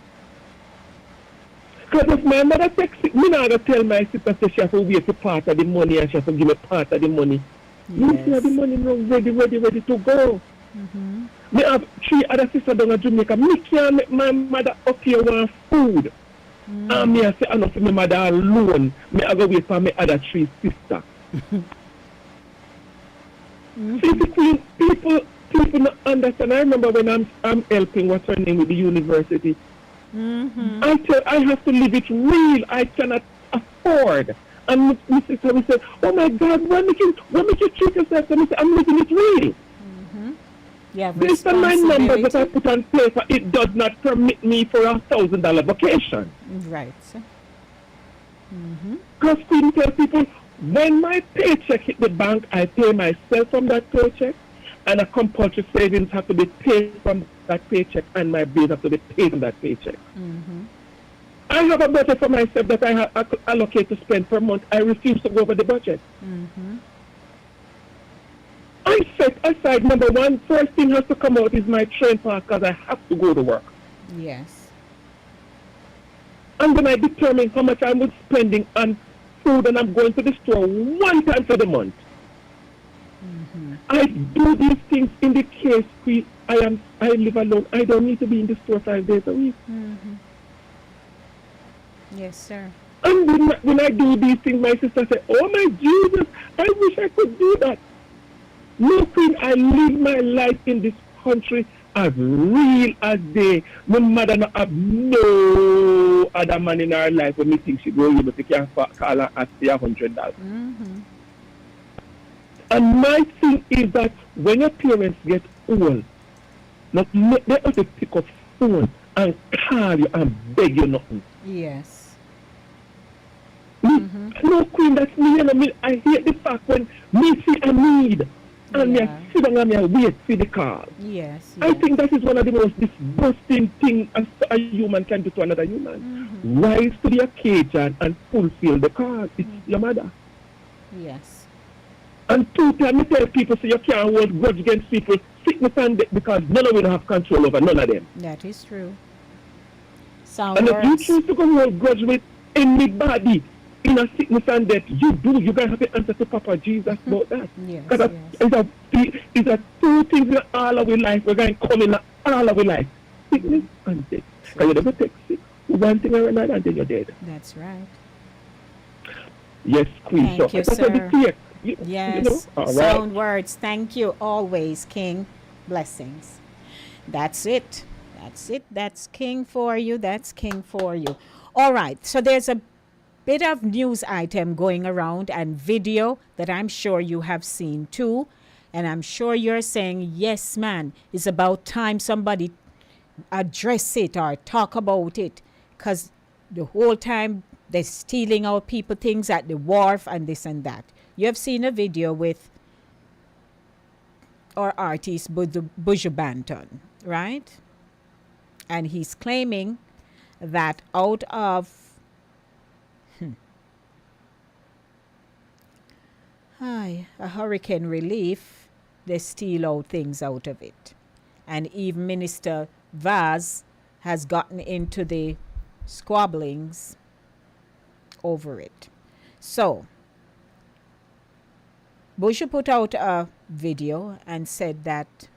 Because if my mother takes it, me not going to tell my sister say she have to wait for part of the money and she have to give me part of the money. You see the money now ready to go. Mm-hmm. Me have 3 other sisters down in Jamaica. Me can't make my mother up here want food. And me I say, I know for my mother alone, me I go wait for my other 3 sisters. See, people not understand. I remember when I'm helping, what's her name, with the university. Mm-hmm. I have to live it real. I cannot afford. And my sister will say, oh my God, why make you treat yourself? And I say, I'm living it real. Mm-hmm. Yeah, Based on my numbers that I put on paper, it does not permit me for $1,000 vacation. Right. Mm-hmm. Because Queen tell people, when my paycheck hit the bank, I pay myself from that paycheck, and a compulsory savings have to be paid from that paycheck, and my bills have to be paid from that paycheck. Mm-hmm. I have a budget for myself that I allocate to spend per month. I refuse to go over the budget. Mm-hmm. I set aside, number one, first thing has to come out is my train pass because I have to go to work. Yes. And then I determine how much I'm spending on food, and I'm going to the store one time for the month. Mm-hmm. I do these things in the case I live alone. I don't need to be in the store 5 days a week. Mm-hmm. Yes, sir. And when I do these things, my sister said, oh my Jesus, I wish I could do that. No, Queen, I live my life in this country as real as they. My mother not have no other man in her life when me think she go able to can call her and pay $100. Mm-hmm. And my thing is that when your parents get old, not they have to pick up phone and call you and beg you nothing. Yes. Mm-hmm. No, Queen, that's me. You know, I hate the fact when me see a need and me sit down and me wait for the call. Yes. I think that is one of the most disgusting things a human can do to another human. Mm-hmm. Rise to the occasion and fulfill the call. It's your mother. Yes. And 2 times I tell people, so you can't hold grudge against people, sickness and death, because none of them have control over none of them. That is true. Sound and words. if you choose to go hold grudge with anybody in a sickness and death, you guys have to answer to Papa Jesus about that. Yes, because it's a 2 things in all of our life. We're going to come in all of our life. Sickness and death. Because you never take sick. One thing or another and then you're dead. That's right. Yes, Queen. Thank you, sir. Yes. You know? All right. Sound words. Thank you always, King. Blessings. That's it. That's it. That's King for you. That's King for you. All right. So there's a bit of news item going around and video that I'm sure you have seen too. And I'm sure you're saying, yes, man, it's about time somebody address it or talk about it. Because the whole time they're stealing our people things at the wharf and this and that. You have seen a video with our artist Buju Banton, right? And he's claiming that out of a hurricane relief, they steal out things out of it. And even Minister Vaz has gotten into the squabblings over it. So, Bush put out a video and said that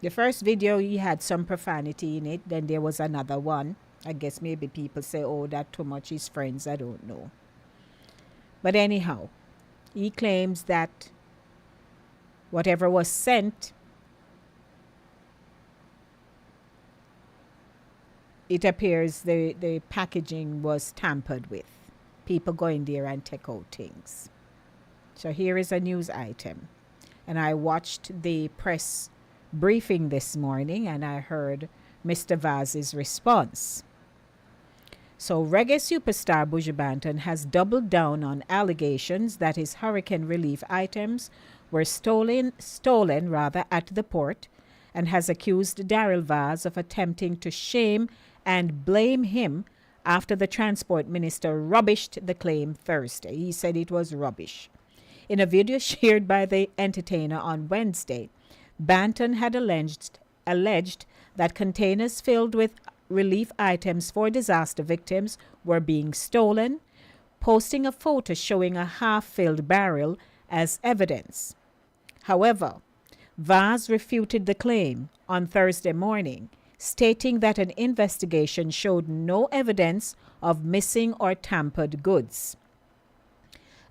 the first video he had some profanity in it, then there was another one. I guess maybe people say, oh, that too much is friends, I don't know. But anyhow, he claims that whatever was sent, it appears the packaging was tampered with. People go in there and take out things. So here is a news item. And I watched the press briefing this morning and I heard Mr. Vaz's response. So reggae superstar Buju Banton has doubled down on allegations that his hurricane relief items were stolen at the port, and has accused Daryl Vaz of attempting to shame and blame him after the transport minister rubbished the claim Thursday. He said it was rubbish. In a video shared by the entertainer on Wednesday, Banton had alleged that containers filled with relief items for disaster victims were being stolen, posting a photo showing a half-filled barrel as evidence. However, Vaz refuted the claim on Thursday morning, stating that an investigation showed no evidence of missing or tampered goods.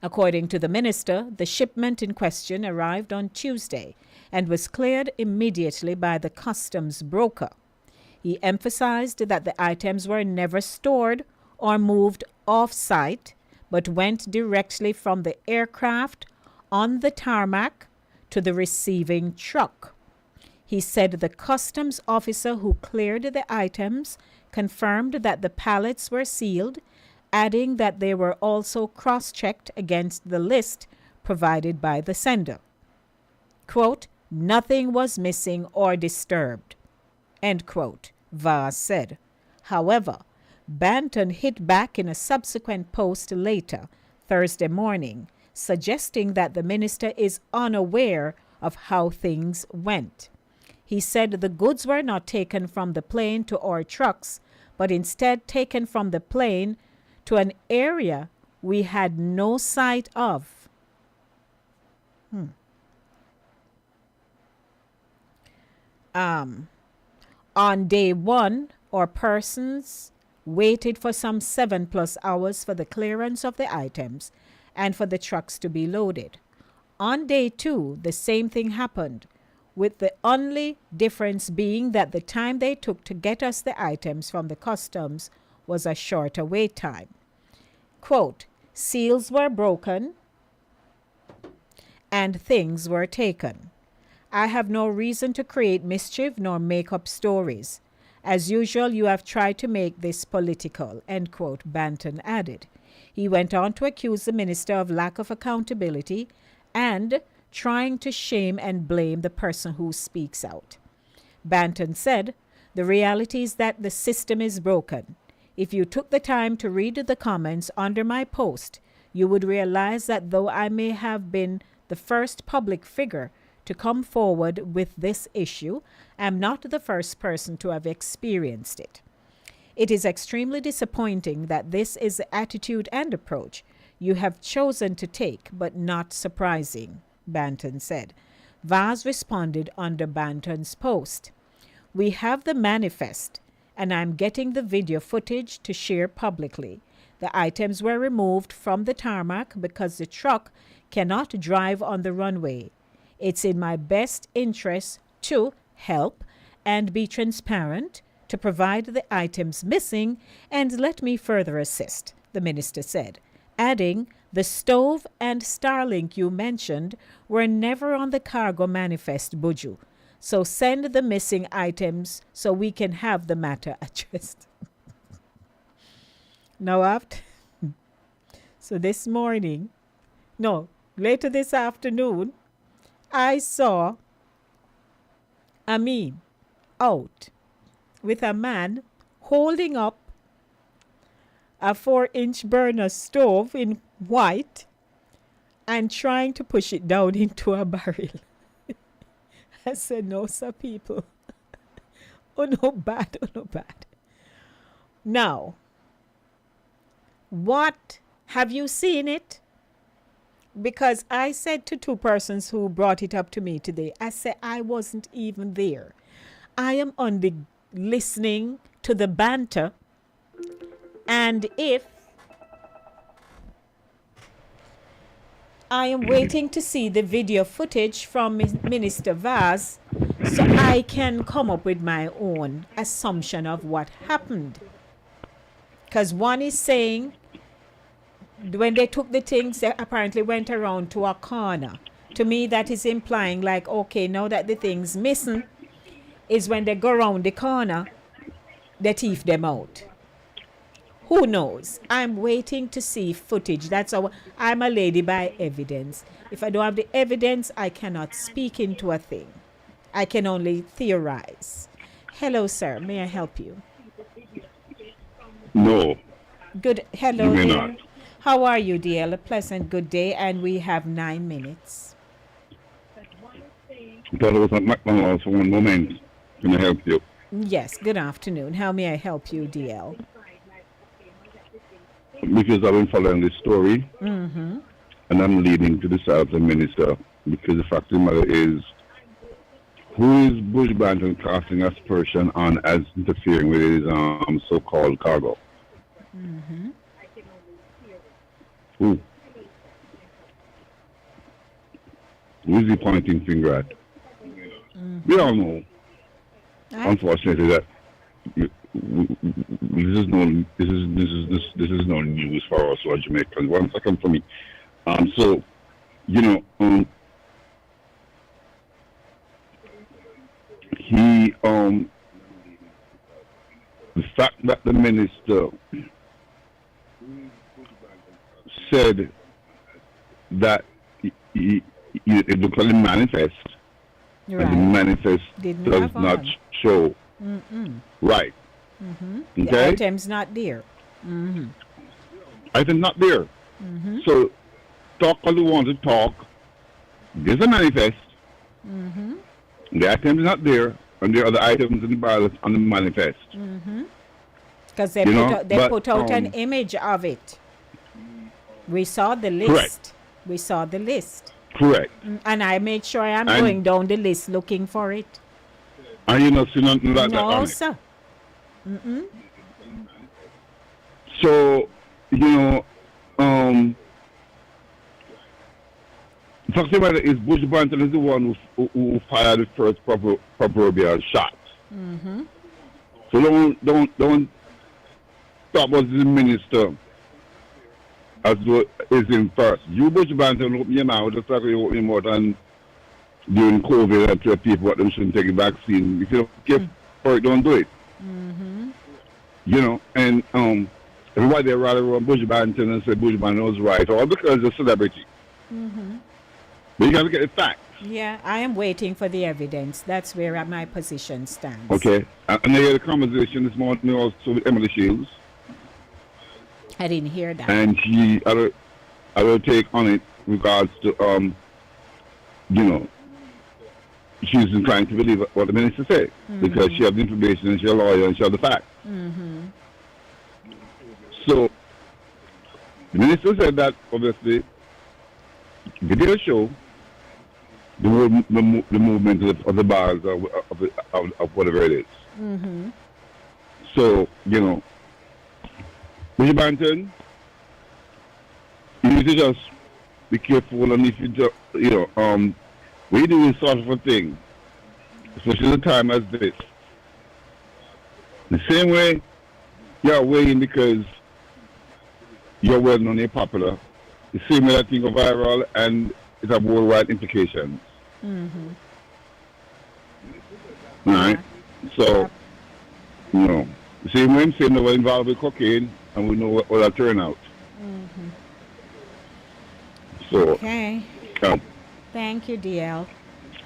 According to the minister, the shipment in question arrived on Tuesday and was cleared immediately by the customs broker. He emphasized that the items were never stored or moved off-site, but went directly from the aircraft on the tarmac to the receiving truck. He said the customs officer who cleared the items confirmed that the pallets were sealed, adding that they were also cross-checked against the list provided by the sender. Quote, nothing was missing or disturbed, end quote, Vaz said. However, Banton hit back in a subsequent post later, Thursday morning, suggesting that the minister is unaware of how things went. He said the goods were not taken from the plane to our trucks, but instead taken from the plane to an area we had no sight of. On day one, our persons waited for some 7+ hours for the clearance of the items and for the trucks to be loaded. On day two, the same thing happened, with the only difference being that the time they took to get us the items from the customs was a shorter wait time. Quote, seals were broken and things were taken. I have no reason to create mischief nor make up stories. As usual, you have tried to make this political, end quote, Banton added. He went on to accuse the minister of lack of accountability and trying to shame and blame the person who speaks out. Banton said, the reality is that the system is broken. If you took the time to read the comments under my post, you would realize that though I may have been the first public figure to come forward with this issue, I am not the first person to have experienced it. It is extremely disappointing that this is the attitude and approach you have chosen to take, but not surprising, Banton said. Vaz responded under Banton's post. We have the manifest, and I'm getting the video footage to share publicly. The items were removed from the tarmac because the truck cannot drive on the runway. It's in my best interest to help and be transparent, to provide the items missing, and let me further assist, the minister said, adding, the stove and Starlink you mentioned were never on the cargo manifest, Buju. So send the missing items so we can have the matter addressed. Now, after, so this morning, no, later this afternoon, I saw a meme out with a man holding up a 4-inch burner stove in white and trying to push it down into a barrel. I said, no, sir, people. Oh, no, bad. Oh, no, bad. Now, what have you seen it? Because I said to 2 persons who brought it up to me today, I said, I wasn't even there. I am on the listening to the banter. And if I am waiting to see the video footage from Minister Vaz so I can come up with my own assumption of what happened. Because one is saying when they took the things, they apparently went around to a corner. To me, that is implying like, okay, now that the thing's missing, is when they go around the corner, they thief them out. Who knows? I'm waiting to see footage. That's how I'm a lady by evidence. If I don't have the evidence, I cannot speak into a thing. I can only theorize. Hello, sir. May I help you? No. Good. Hello You may there. not. How are you, dear? A pleasant good day, and we have 9 minutes. I thought it was at McDonald's for one moment. Can I help you? Yes, good afternoon. How may I help you, DL? Because I've been following this story, Mm-hmm. and I'm leading to the South Minister, because the fact of the matter is, who is Bush Banton casting aspersion on as interfering with his so-called cargo? Mm-hmm. Who? Who is he pointing finger at? We all know, unfortunately, that this is no news for us or Jamaicans. 1 second for me. So, you know, he the fact that the minister said that he looked at the manifest, Right. and the manifest Didn't does have not on. show. Mm-mm. Right. Mm-hmm. Okay. The item's not there. Mm-hmm. Item not there. Mm-hmm. So talk all you want to talk. There's a manifest. Mm-hmm. The item is not there, and there are other items in the ballot on the manifest. Mm-hmm. Because they You know, put but, out an image of it. We saw the list. Correct. We saw the list. Correct. And I made sure I'm And- going down the list looking for it. And you not see nothing like that on No, it. sir. Mm-mm. So, you know, the fact of the matter is Bush Banton is the one who fired the first proverbial shot. Mm-hmm. So don't stop us the minister as though is in first. You Bush Banton open your mouth just like you open your mouth and during COVID and tell people what they shouldn't take a vaccine. If you don't care for it, don't do it. Mm-hmm. You know, and everybody they rather run Bush Banton and say Bush Banton was right, all because they're a celebrity. Mm-hmm. But you gotta get the facts. Yeah, I am waiting for the evidence. That's where my position stands. Okay. And I had a conversation this morning also with Emily Shields. I didn't hear that. And she I will take on it regards to you know, she's inclined to believe what the minister said. Because she has the information and she's a lawyer and she has the facts. Mm-hmm. So the minister said that obviously video show the movement of the bars of whatever it is. Mm-hmm. So, you know, Bush Banton, you need to just be careful, and if you just, you know, when you do this sort of a thing, especially at a time as this, the same way you're weighing because you're well known and popular, the same way that thing go viral and it have worldwide implications. Mm-hmm. All right? So, you know, the same way I'm saying they were involved with cocaine, and we know what that turn out. Mm-hmm. So Okay. um, Thank you, DL.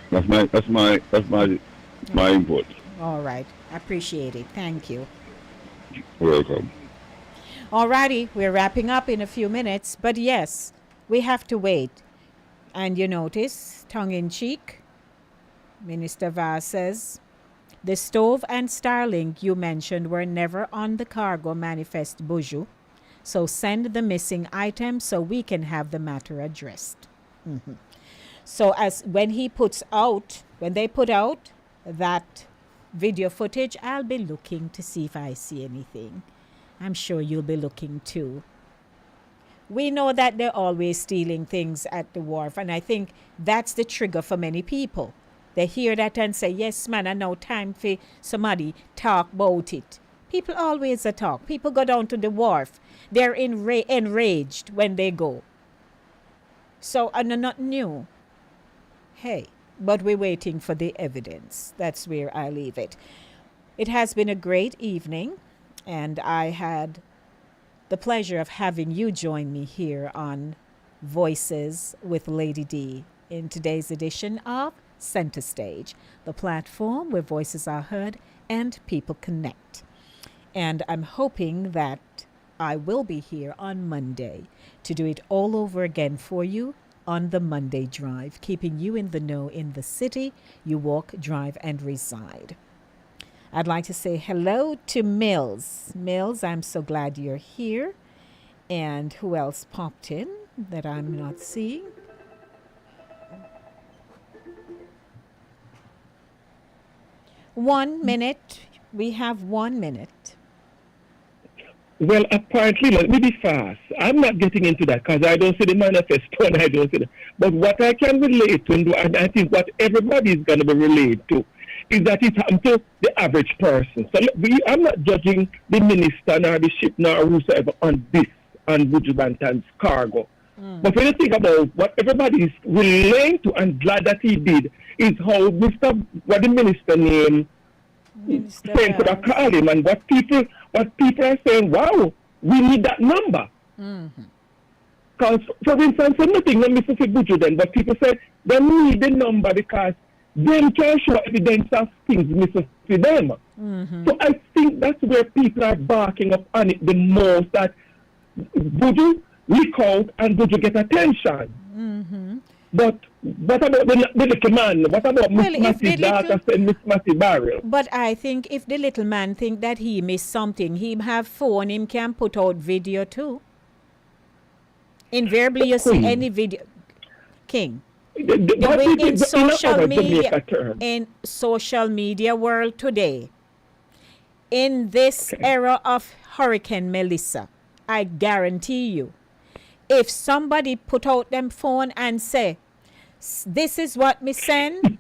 that's my input. All right. Appreciate it. Thank you. Welcome. Alrighty, we're wrapping up in a few minutes, but yes, we have to wait. And you notice, tongue in cheek, Minister Vaz says, the stove and Starlink you mentioned were never on the cargo manifest, Buju. So send the missing items so we can have the matter addressed. Mhm. So when they put out that video footage, I'll be looking to see if I see anything. I'm sure you'll be looking too. We know that they're always stealing things at the wharf, and I think that's the trigger for many people. They hear that and say, yes, man, I know time for somebody talk about it. People always talk. People go down to the wharf. They're enraged when they go. So, and not new. Hey, but we're waiting for the evidence. That's where I leave it. It has been a great evening, and I had the pleasure of having you join me here on Voices with Lady D in today's edition of Center Stage, the platform where voices are heard and people connect. And I'm hoping that I will be here on Monday to do it all over again for you on the Monday Drive, keeping you in the know in the city you walk, drive, and reside. I'd like to say hello to Mills. Mills, I'm so glad you're here. And who else popped in that I'm not seeing? One minute. We have 1 minute. Well, apparently, let me be fast. I'm not getting into that because I don't see the manifesto and I don't see that. But what I can relate to, and I think what everybody is going to be related to, is that it happened to the average person. So I'm not judging the minister nor the ship nor whosoever on this, on Buju Banton's cargo. But when you think about what everybody is relating to and glad that he did, is how what the minister name saying could have called him, and what people are saying, wow, we need that number. Because, for instance, nothing, not Mr. Buju then, but people say they need the number because them can show evidence of things Mr. them. So I think that's where people are barking up on it the most, that Buju leak out and Buju get attention. But what about the little man? What about Miss Matty daughter and Miss Matty Barrel? But I think if the little man think that he missed something, he have phone, him can put out video too. Invariably, you see any video. King. In social media world today, in this era of Hurricane Melissa, I guarantee you, if somebody put out them phone and say, this is what me send,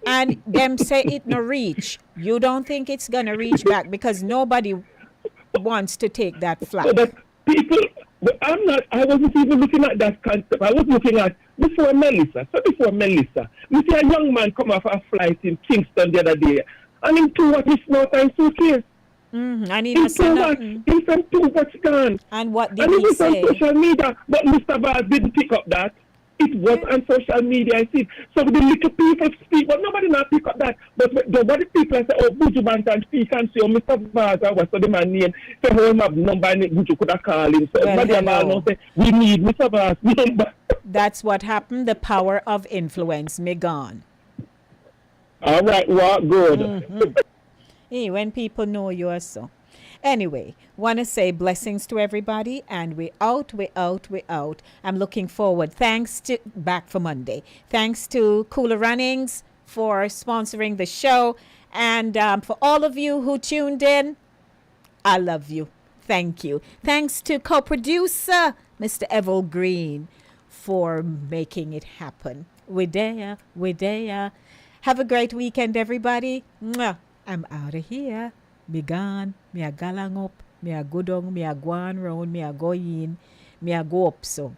and them say it no reach, you don't think it's gonna reach back because nobody wants to take that flak. So that people, I wasn't even looking at that concept. I was looking at before Melissa. We see a young man come off a flight in Kingston the other day, and him too what his note and suitcase. And he sent too much gone. And what did and he it was say? on social media, but Mr. Vaz didn't pick up that. It was on social media, I see. So the little people speak, but nobody not pick up that. But what the people say, oh, Buju Banton speak and say, oh, Mr. Vaz, what's the man name? So him have number and Buju could have called him. So everybody say, we need Mr. Vaz number. That's what happened. The power of influence me gone. All right, well, good. Hey, when people know you are so. Anyway, want to say blessings to everybody, and we out. I'm looking forward. Thanks to back for Monday. Thanks to Cooler Runnings for sponsoring the show, and for all of you who tuned in, I love you. Thank you. Thanks to co-producer Mr. Evil Green for making it happen. We there. Have a great weekend, everybody. Mwah. I'm out of here. Me gone. Me a galang up. Me a go down. Me a go on round. Me a go in. Me a go up. So,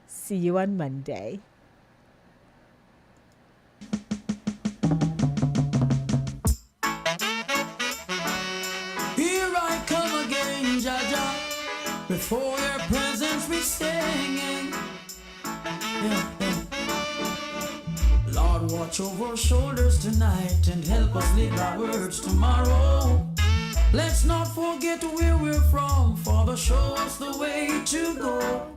see you on Monday. Here I come again, Jaja. Before your presence we singing. Lord, watch over our shoulders tonight and help us live our words tomorrow. Let's not forget where we're from, Father, show us the way to go.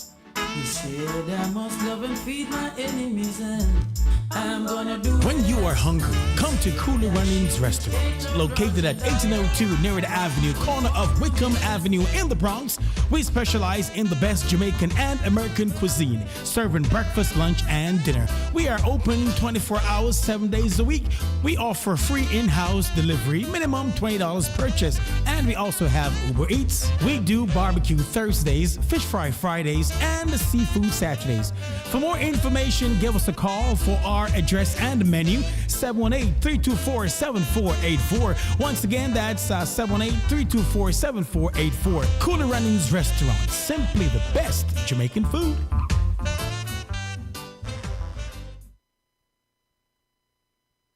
You said I must love and feed my enemies, and I'm gonna do it. When you are hungry, come to Cooler Runnings Restaurant. Located at 1802 Nerid Avenue, corner of Wickham Avenue in the Bronx, we specialize in the best Jamaican and American cuisine, serving breakfast, lunch, and dinner. We are open 24 hours, 7 days a week. We offer free in-house delivery, minimum $20 purchase, and we also have Uber Eats. We do barbecue Thursdays, fish fry Fridays, and seafood Saturdays. For more information, give us a call for our address and menu, 718-324-7484. Once again, that's 718-324-7484. Cooler Runnings Restaurant, simply the best Jamaican food.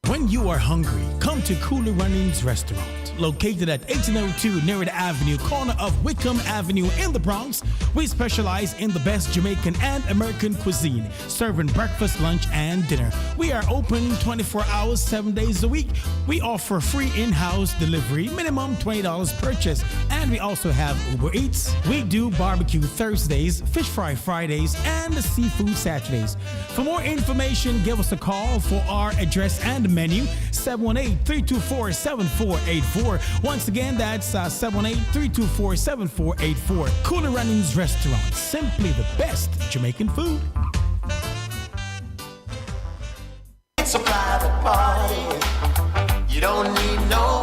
When you are hungry, come to Cooler Runnings Restaurant. Located at 1802 Nerid Avenue, corner of Wickham Avenue in the Bronx, we specialize in the best Jamaican and American cuisine, serving breakfast, lunch, and dinner. We are open 24 hours, 7 days a week. We offer free in-house delivery, minimum $20 purchase, and we also have Uber Eats. We do barbecue Thursdays, fish fry Fridays, and seafood Saturdays. For more information, give us a call for our address and menu, 718-324-7484. Once again, that's 718-324-7484. Cooler Runnings Restaurant, simply the best Jamaican food. It's a private party. You don't need no